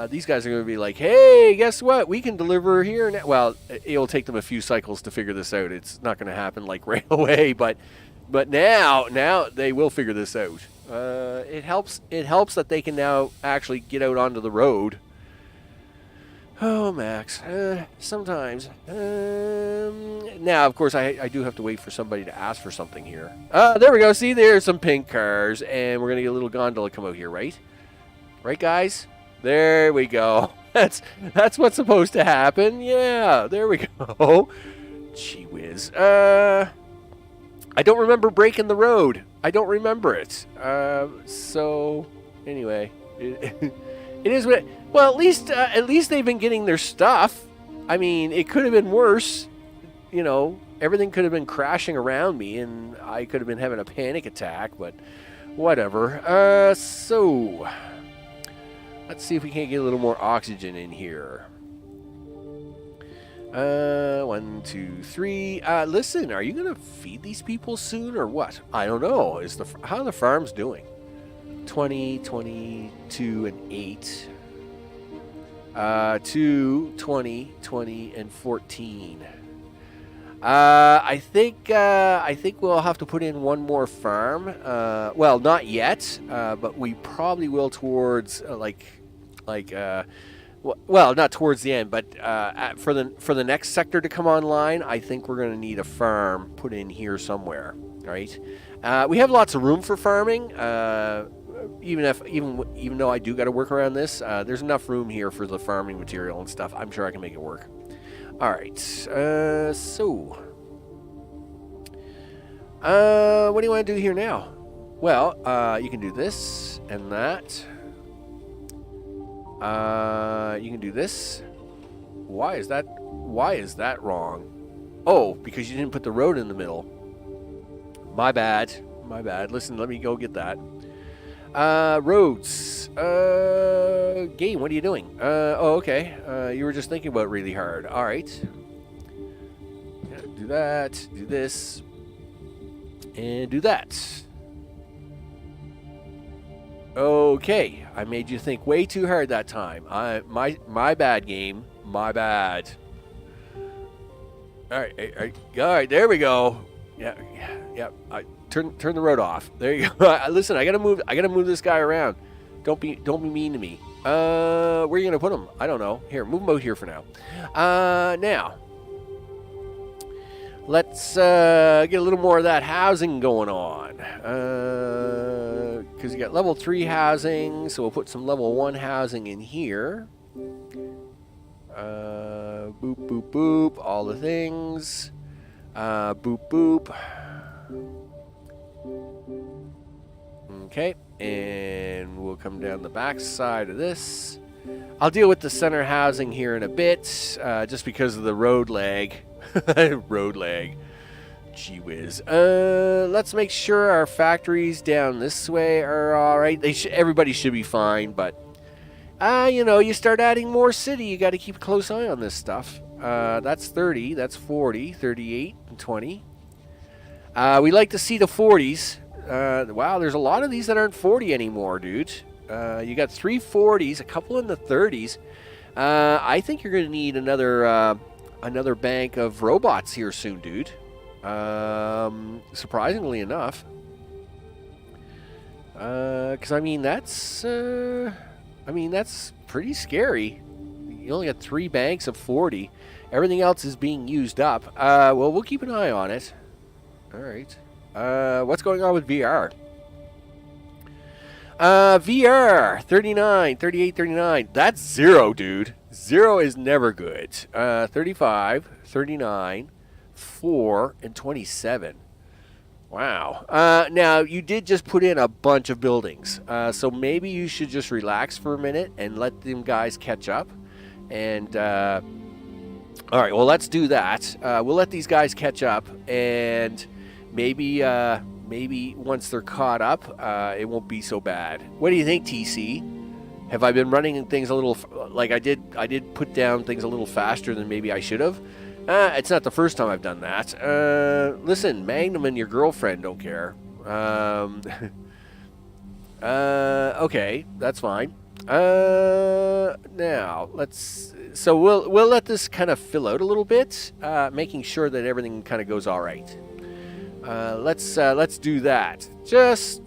These guys are going to be like, hey, guess what? We can deliver here now. Well, it'll take them a few cycles to figure this out. It's not going to happen like right away, but now they will figure this out. It helps that they can now actually get out onto the road. Oh, Max. Sometimes. Now, of course, I do have to wait for somebody to ask for something here. There we go. See, there's some pink cars, and we're going to get a little gondola come out here, right? Right, guys? There we go. That's what's supposed to happen. Yeah, there we go. Gee whiz. I don't remember breaking the road. I don't remember it. So, anyway. It is what... Well, at least they've been getting their stuff. I mean, it could have been worse. You know, everything could have been crashing around me, and I could have been having a panic attack, but whatever. So, let's see if we can't get a little more oxygen in here. 1, 2, 3. Listen, are you gonna feed these people soon, or what? I don't know. How are the farms doing? 20, 22, and 8. 2, 20, 20, and 14. I think we'll have to put in one more farm. Well, not yet, but we probably will towards like Well, not towards the end, but for the next sector to come online, I think we're going to need a farm put in here somewhere, right? We have lots of room for farming, even though I do got to work around this. There's enough room here for the farming material and stuff. I'm sure I can make it work. All right, so what do you want to do here now? Well, you can do this and that. You can do this. Why is that wrong? Oh, because you didn't put the road in the middle. My bad. Listen, let me go get that. Roads. Game, what are you doing? Oh, okay. You were just thinking about it really hard. All right. Do that, do this, and do that. Okay, I made you think way too hard that time. My bad, game. My bad. All right. There we go. Yeah. Turn the road off. There you go. Listen, I gotta move this guy around. Don't be mean to me. Where are you gonna put him? I don't know. Here, move him out here for now. Now, let's get a little more of that housing going on. Because you got level 3 housing, so we'll put some level 1 housing in here. Boop, boop, boop, all the things. Boop, boop. Okay, and we'll come down the back side of this. I'll deal with the center housing here in a bit, just because of the road lag. Road lag. Gee whiz. Let's make sure our factories down this way are all right. Everybody should be fine, but you start adding more city, you got to keep a close eye on this stuff. That's 30, that's 40, 38, and 20. We like to see the 40s. Wow, there's a lot of these that aren't 40 anymore, dude. You got 3 40s, a couple in the 30s. I think you're going to need another bank of robots here soon, dude. Surprisingly enough. Because that's pretty scary. You only got 3 banks of 40. Everything else is being used up. Well, we'll keep an eye on it. All right. What's going on with VR? VR, 39, 38, 39. That's 0, dude. 0 is never good. 35, 39, 4, and 27. Wow. Now, you did just put in a bunch of buildings. So maybe you should just relax for a minute and let them guys catch up. And, all right, well, let's do that. We'll let these guys catch up, and maybe once they're caught up, it won't be so bad. What do you think, TC? Have I been running things a little, like I did put down things a little faster than maybe I should have? It's not the first time I've done that. Listen, Magnum and your girlfriend don't care. Okay, that's fine. Now, so we'll let this kind of fill out a little bit, making sure that everything kind of goes all right. Let's do that. Just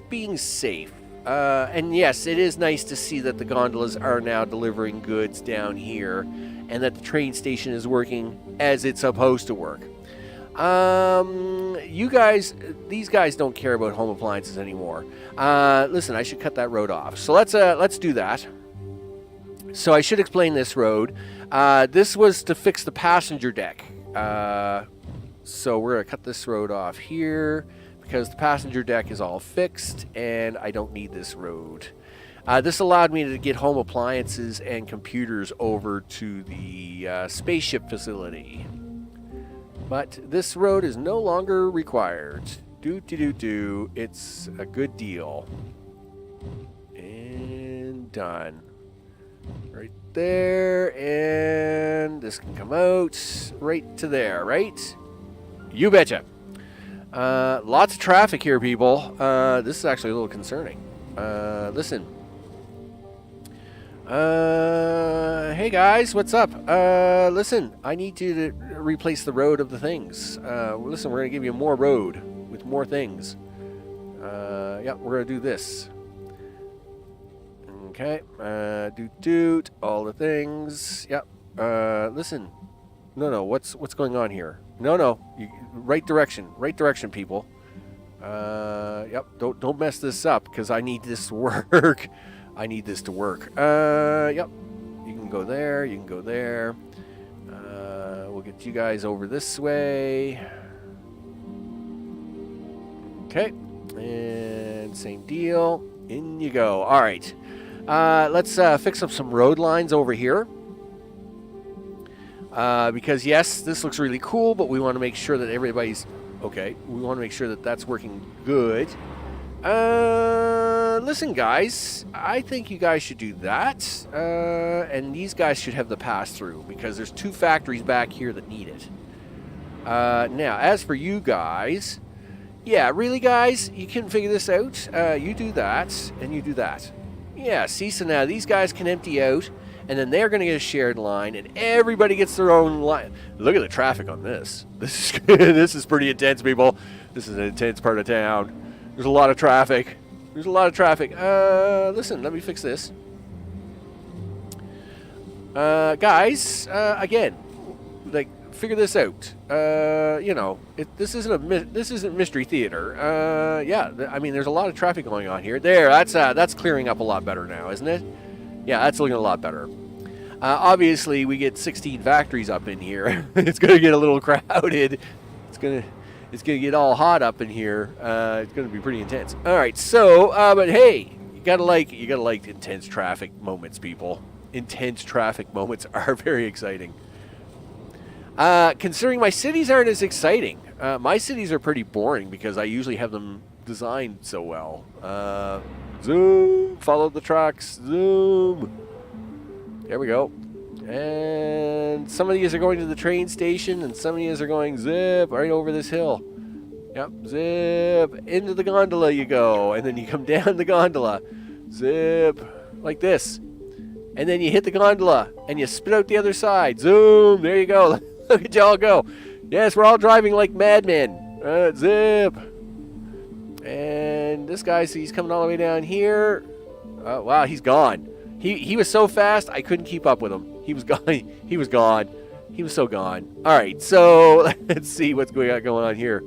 being safe. And yes, it is nice to see that the gondolas are now delivering goods down here, and that the train station is working as it's supposed to work. These guys don't care about home appliances anymore. Listen, I should cut that road off. So let's do that. So I should explain this road. This was to fix the passenger deck. So we're gonna cut this road off here because the passenger deck is all fixed and I don't need this road. This allowed me to get home appliances and computers over to the spaceship facility. But this road is no longer required. It's a good deal. And done. Right there, and this can come out right to there, right? You betcha. Lots of traffic here, people. This is actually a little concerning. Listen. Hey guys, what's up? Listen, I need you to replace the road of the things. Listen, we're gonna give you more road with more things. Yeah, we're gonna do this. Okay. Doot. All the things. Yep. Listen. No. What's going on here? No. Right direction. Right direction, people. Yep. Don't mess this up because I need this to work. I need this to work. Yep. You can go there. You can go there. We'll get you guys over this way. Okay. And same deal. In you go. All right. Let's fix up some road lines over here. Because, yes, this looks really cool, but we want to make sure that everybody's... Okay. We want to make sure that that's working good. Listen, guys. I think you guys should do that. And these guys should have the pass-through because there's 2 factories back here that need it. Now, as for you guys... Yeah, really, guys? You couldn't figure this out? You do that, and you do that. Yeah, see, so now these guys can empty out, and then they're going to get a shared line, and everybody gets their own line. Look at the traffic on this. This is pretty intense, people. This is an intense part of town. There's a lot of traffic. Listen, let me fix this. Guys, again, like, figure this out. This isn't mystery theater. Yeah, I mean, there's a lot of traffic going on here. There, that's clearing up a lot better now, isn't it? Yeah, that's looking a lot better. Obviously, we get 16 factories up in here. It's gonna get a little crowded. It's gonna get all hot up in here. It's gonna be pretty intense. All right, so, but hey, you gotta like intense traffic moments, people. Intense traffic moments are very exciting. Considering my cities aren't as exciting. My cities are pretty boring because I usually have them designed so well. Zoom, follow the trucks, zoom. There we go. And some of these are going to the train station, and some of these are going zip right over this hill. Yep, zip, into the gondola you go, and then you come down the gondola. Zip, like this. And then you hit the gondola, and you spit out the other side. Zoom, there you go. Look at y'all go. Yes, we're all driving like madmen. Zip. And this guy, so he's coming all the way down here. Wow, he's gone. He was so fast, I couldn't keep up with him. He was gone. He was gone. He was so gone. All right, so let's see what's going on here.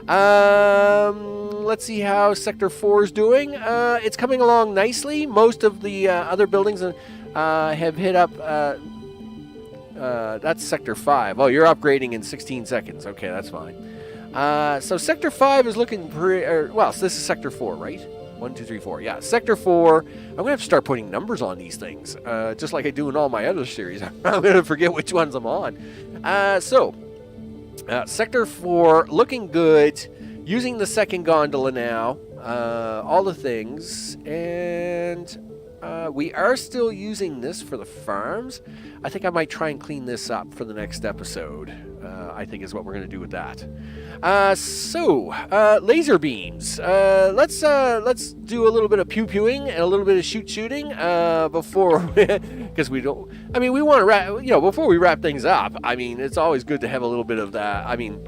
Let's see how Sector 4 is doing. It's coming along nicely. Most of the other buildings have hit up... that's Sector 5. Oh, you're upgrading in 16 seconds. Okay, that's fine. So Sector 5 is looking pretty... so this is Sector 4, right? 1, 2, 3, 4. Yeah, Sector 4. I'm going to have to start putting numbers on these things, just like I do in all my other series. I'm going to forget which ones I'm on. Sector 4, looking good. Using the second gondola now. All the things. And... we are still using this for the farms. I think I might try and clean this up for the next episode. I think is what we're going to do with that. Laser beams. Let's do a little bit of pew-pewing and a little bit of shooting before, because we don't. I mean, we want to wrap. Before we wrap things up. I mean, it's always good to have a little bit of that. I mean,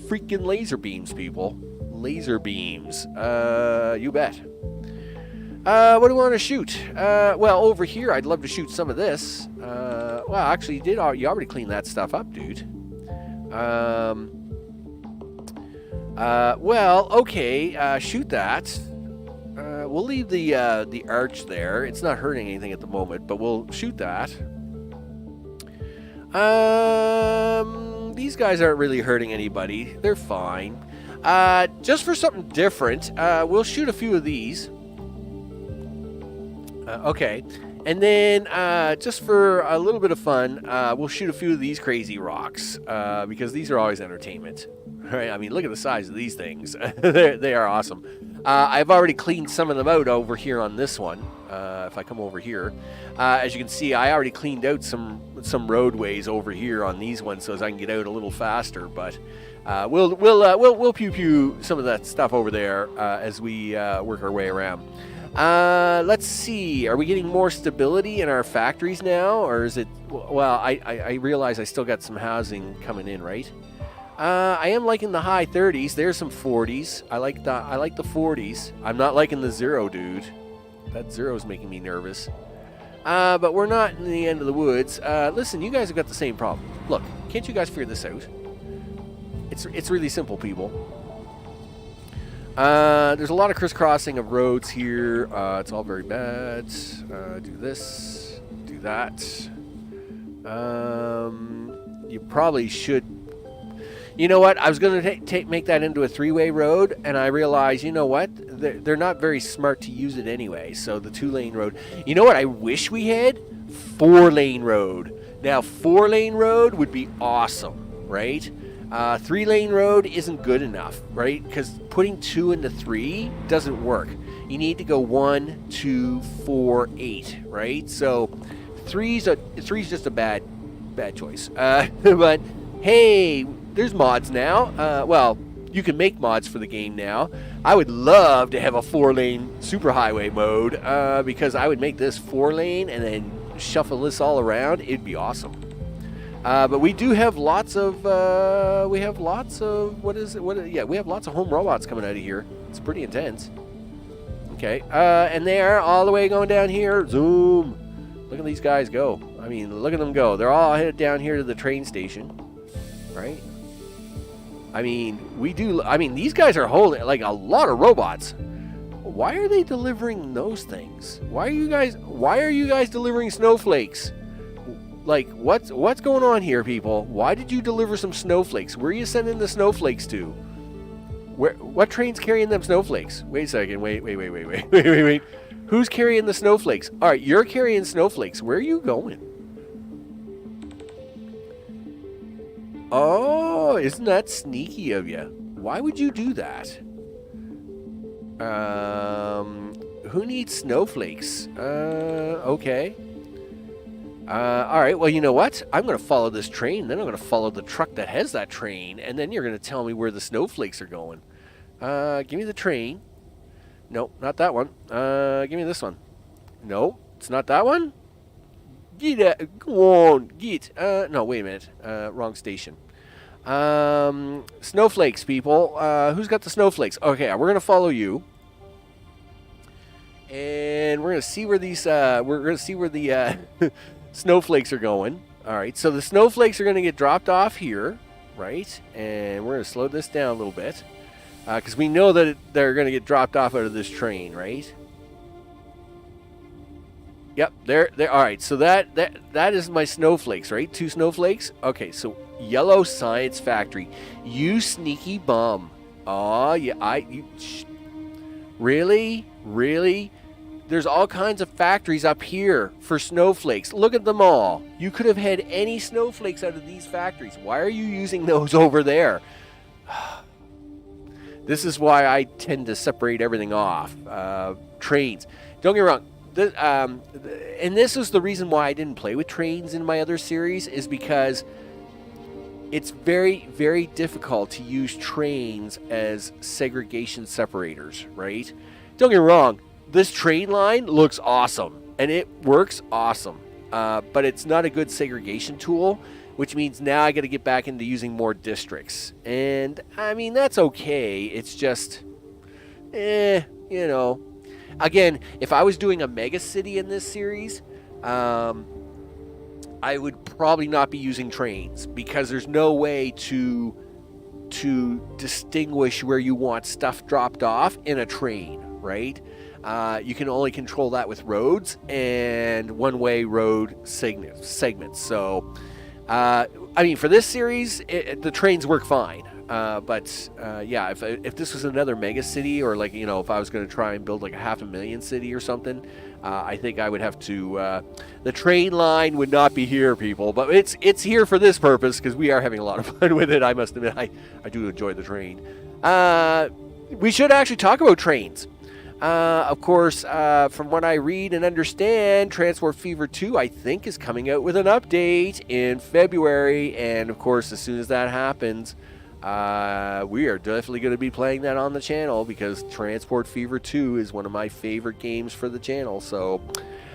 freaking laser beams, people. Laser beams. You bet. What do we want to shoot? Over here, I'd love to shoot some of this. Actually, you already cleaned that stuff up, dude. Okay, shoot that. We'll leave the arch there. It's not hurting anything at the moment, but we'll shoot that. These guys aren't really hurting anybody. They're fine. Just for something different, we'll shoot a few of these. Okay, and then just for a little bit of fun, we'll shoot a few of these crazy rocks because these are always entertainment. Right? I mean, look at the size of these things. They are awesome. I've already cleaned some of them out over here on this one. If I come over here, as you can see, I already cleaned out some roadways over here on these ones so as I can get out a little faster. But we'll pew some of that stuff over there as we work our way around. Let's see. Are we getting more stability in our factories now, or is it? Well, I realize I still got some housing coming in, right? I am liking the high 30s. There's some 40s. I like the 40s. I'm not liking the 0, dude. That zero's making me nervous. But we're not in the end of the woods. Listen, you guys have got the same problem. Look, can't you guys figure this out? It's really simple, people. There's a lot of crisscrossing of roads here. It's all very bad. Do this. Do that. You probably should... You know what? I was going to make that into a 3-way road, and I realized, you know what? They're not very smart to use it anyway, so the 2-lane road... You know what I wish we had? 4-lane road. Now, 4-lane road would be awesome, right? 3-lane road isn't good enough, right? Because putting 2 into 3 doesn't work. You need to go 1, 2, 4, 8, right? So 3's just a bad choice. But hey, there's mods now. Well, you can make mods for the game now. I would love to have a 4-lane superhighway mode because I would make this 4-lane and then shuffle this all around. It'd be awesome. But we do have lots of, we have lots of home robots coming out of here. It's pretty intense. Okay, and they're all the way going down here. Zoom. Look at these guys go. I mean, look at them go. They're all headed down here to the train station, right? I mean, these guys are holding, like, a lot of robots. Why are they delivering those things? Why are you guys delivering snowflakes? Like, what's going on here, people? Why did you deliver some snowflakes? Where are you sending the snowflakes to? What train's carrying them snowflakes? Wait a second. Wait. Who's carrying the snowflakes? All right, you're carrying snowflakes. Where are you going? Oh, isn't that sneaky of you? Why would you do that? Who needs snowflakes? Okay. All right, well, you know what? I'm going to follow this train, then I'm going to follow the truck that has that train, and then you're going to tell me where the snowflakes are going. Give me the train. Nope, not that one. Give me this one. No, it's not that one. Get it. Go on, get. No, wait a minute. Wrong station. Snowflakes, people. Who's got the snowflakes? Okay, we're going to follow you. And we're going to see where these, snowflakes are going. All right, so the snowflakes are going to get dropped off here, right? And we're going to slow this down a little bit because we know that they're going to get dropped off out of this train, right? Yep, there. All right, so that is my snowflakes, right? 2 snowflakes. Okay, so Yellow Science Factory. You sneaky bum. Oh, yeah, really? There's all kinds of factories up here for snowflakes. Look at them all. You could have had any snowflakes out of these factories. Why are you using those over there? This is why I tend to separate everything off. Trains. Don't get me wrong. And this is the reason why I didn't play with trains in my other series, is because it's very, very difficult to use trains as segregation separators, right? Don't get me wrong. This train line looks awesome, and it works awesome, but it's not a good segregation tool, which means now I got to get back into using more districts. And, I mean, that's okay. It's just, you know. Again, if I was doing a mega city in this series, I would probably not be using trains, because there's no way to distinguish where you want stuff dropped off in a train, right? You can only control that with roads and one-way road segments. So, I mean, for this series, the trains work fine. But yeah, if this was another mega city, or, like, you know, if I was going to try and build like a 500,000 city or something, I think I would have to. The train line would not be here, people. But it's here for this purpose because we are having a lot of fun with it. I must admit, I do enjoy the train. We should actually talk about trains. Of course, from what I read and understand, Transport Fever 2, I think, is coming out with an update in February. And, of course, as soon as that happens, we are definitely going to be playing that on the channel, because Transport Fever 2 is one of my favorite games for the channel. So,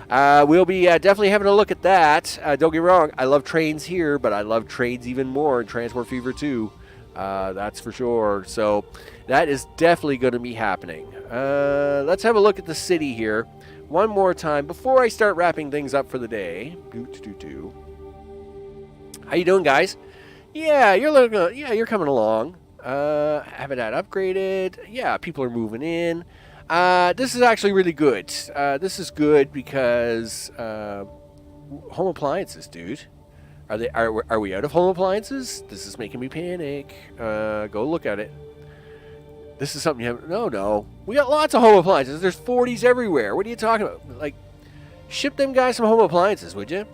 we'll be definitely having a look at that. Don't get me wrong, I love trains here, but I love trains even more in Transport Fever 2. That's for sure. So that is definitely going to be happening. Let's have a look at the city here. one more time before I start wrapping things up for the day. How you doing, guys? Yeah, you're coming along. Habitat upgraded. Yeah, people are moving in. This is actually really good. This is good because home appliances, dude. Are we out of home appliances? This is making me panic. Go look at it. This is something you have. No. We got lots of home appliances. There's 40s everywhere. What are you talking about? Like, ship them guys some home appliances, would you?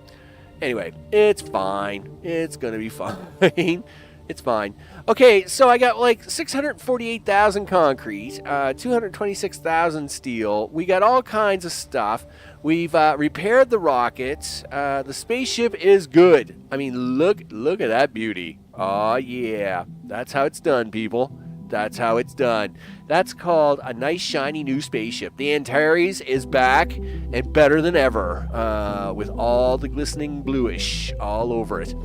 Anyway, it's fine. It's gonna be fine. It's fine. Okay, so I got like 648,000 concrete, 226,000 steel. We got all kinds of stuff. We've repaired the rocket. The spaceship is good. I mean, look at that beauty. Oh yeah, that's how it's done, people. That's how it's done. That's called a nice shiny new spaceship. The Antares is back and better than ever, with all the glistening bluish all over it.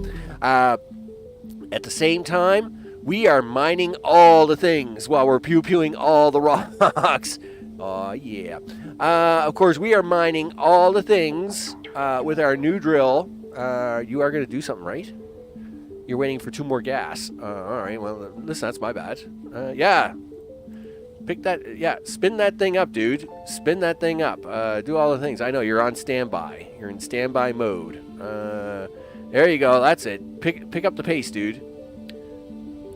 At the same time, we are mining all the things while we're pew-pewing all the rocks. Oh, yeah. Of course, we are mining all the things with our new drill. You are going to do something, right? You're waiting for 2 more gas. All right, well, listen, that's my bad. Yeah. Pick that, yeah, spin that thing up, dude. Spin that thing up. Do all the things. I know, you're on standby. You're in standby mode. There you go, that's it. Pick up the pace, dude.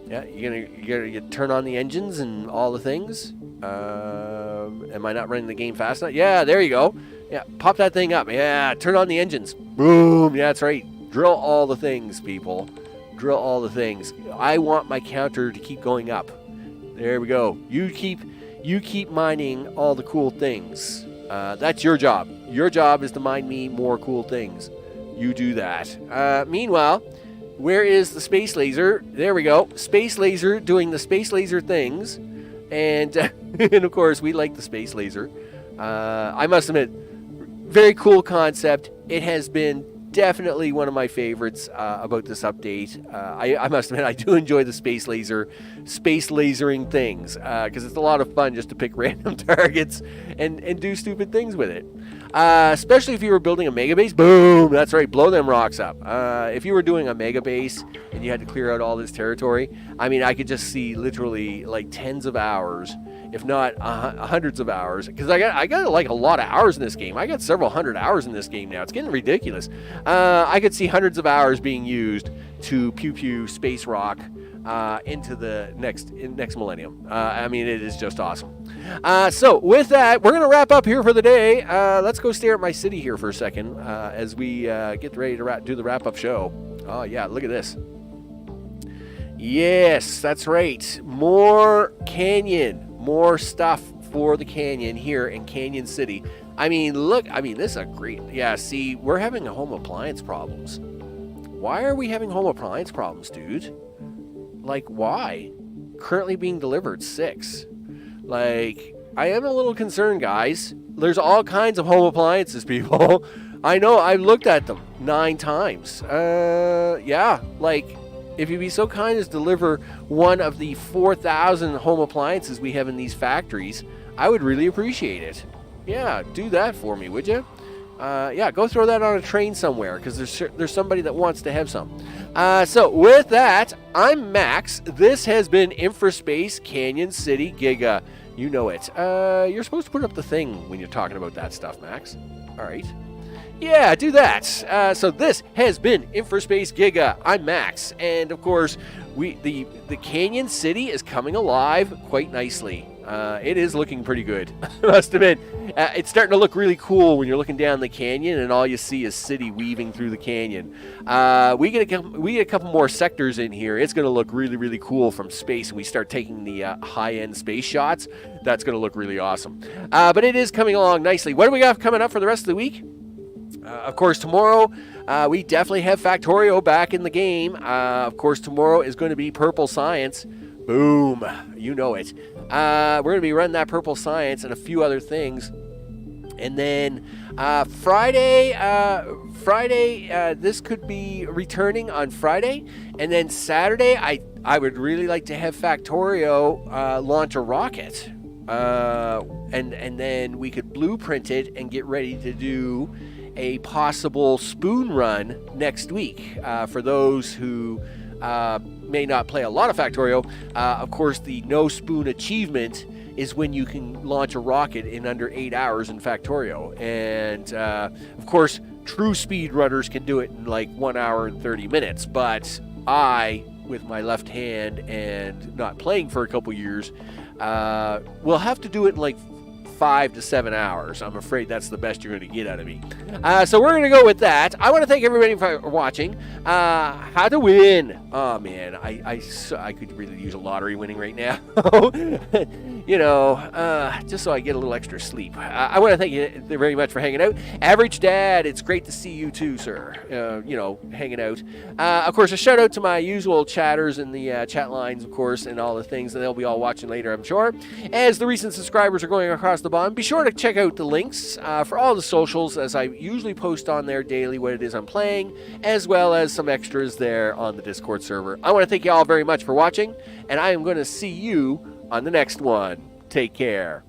Yeah, you're gonna turn on the engines and all the things. Am I not running the game fast enough? Yeah, there you go. Yeah, pop that thing up. Yeah, turn on the engines. Boom. Yeah, that's right. Drill all the things, people. Drill all the things. I want my counter to keep going up. There we go. You keep mining all the cool things. That's your job. Your job is to mine me more cool things. You do that. Meanwhile, where is the space laser? There we go. Space laser doing the space laser things. And, and of course, we like the space laser. I must admit, very cool concept. It has been definitely one of my favorites about this update. I must admit, I do enjoy the space lasering things, because it's a lot of fun just to pick random targets and do stupid things with it. Especially if you were building a mega base. Boom! That's right, blow them rocks up. If you were doing a mega base and you had to clear out all this territory, I mean, I could just see literally like tens of hours, if not hundreds of hours, because I got like a lot of hours in this game. I got several hundred hours in this game now. It's getting ridiculous. I could see hundreds of hours being used to pew space rock into the next millennium. I mean, it is just awesome. So with that, we're going to wrap up here for the day. Let's go stare at my city here for a second as we get ready to do the wrap-up show. Oh, yeah, look at this. Yes, that's right. More canyon. More stuff for the canyon here in Canyon City. I mean, look. I mean, this is a great... Yeah, see, we're having home appliance problems. Why are we having home appliance problems, dude? Like, why? Currently being delivered 6. Like, I am a little concerned, guys. There's all kinds of home appliances, people. I know, I've looked at them 9 times. Yeah, like, if you'd be so kind as deliver one of the 4,000 home appliances we have in these factories, I would really appreciate it. Yeah, do that for me, would you? Yeah, go throw that on a train somewhere, because there's somebody that wants to have some. So with that, I'm Max. This has been InfraSpace Canyon City Giga. You know it. You're supposed to put up the thing when you're talking about that stuff, Max. All right. Yeah, do that. So this has been InfraSpace Giga. I'm Max, and of course, the Canyon City is coming alive quite nicely. It is looking pretty good, I must admit. It's starting to look really cool when you're looking down the canyon and all you see is city weaving through the canyon. We get a couple more sectors in here. It's going to look really, really cool from space, and we start taking the high-end space shots. That's going to look really awesome. But it is coming along nicely. What do we got coming up for the rest of the week? Of course, tomorrow, we definitely have Factorio back in the game. Of course, tomorrow is going to be Purple Science. Boom. You know it. We're going to be running that Purple Science and a few other things. And then Friday, this could be returning on Friday. And then Saturday, I would really like to have Factorio launch a rocket. and then we could blueprint it and get ready to do a possible spoon run next week. For those who may not play a lot of Factorio, of course, the no spoon achievement is when you can launch a rocket in under 8 hours in Factorio. And of course, true speedrunners can do it in like 1 hour and 30 minutes. But I, with my left hand and not playing for a couple years, will have to do it in like 5 to 7 hours. I'm afraid that's the best you're going to get out of me. So we're going to go with that. I want to thank everybody for watching. How to win. Oh, man. I could really use a lottery winning right now. You know, just so I get a little extra sleep. I want to thank you very much for hanging out. Average Dad, it's great to see you too, sir. You know, hanging out. Of course, a shout out to my usual chatters in the chat lines, of course, and all the things, and they'll be all watching later, I'm sure. As the recent subscribers are going across the bottom, be sure to check out the links for all the socials, as I usually post on there daily what it is I'm playing, as well as some extras there on the Discord server. I want to thank you all very much for watching, and I am going to see you on the next one. Take care.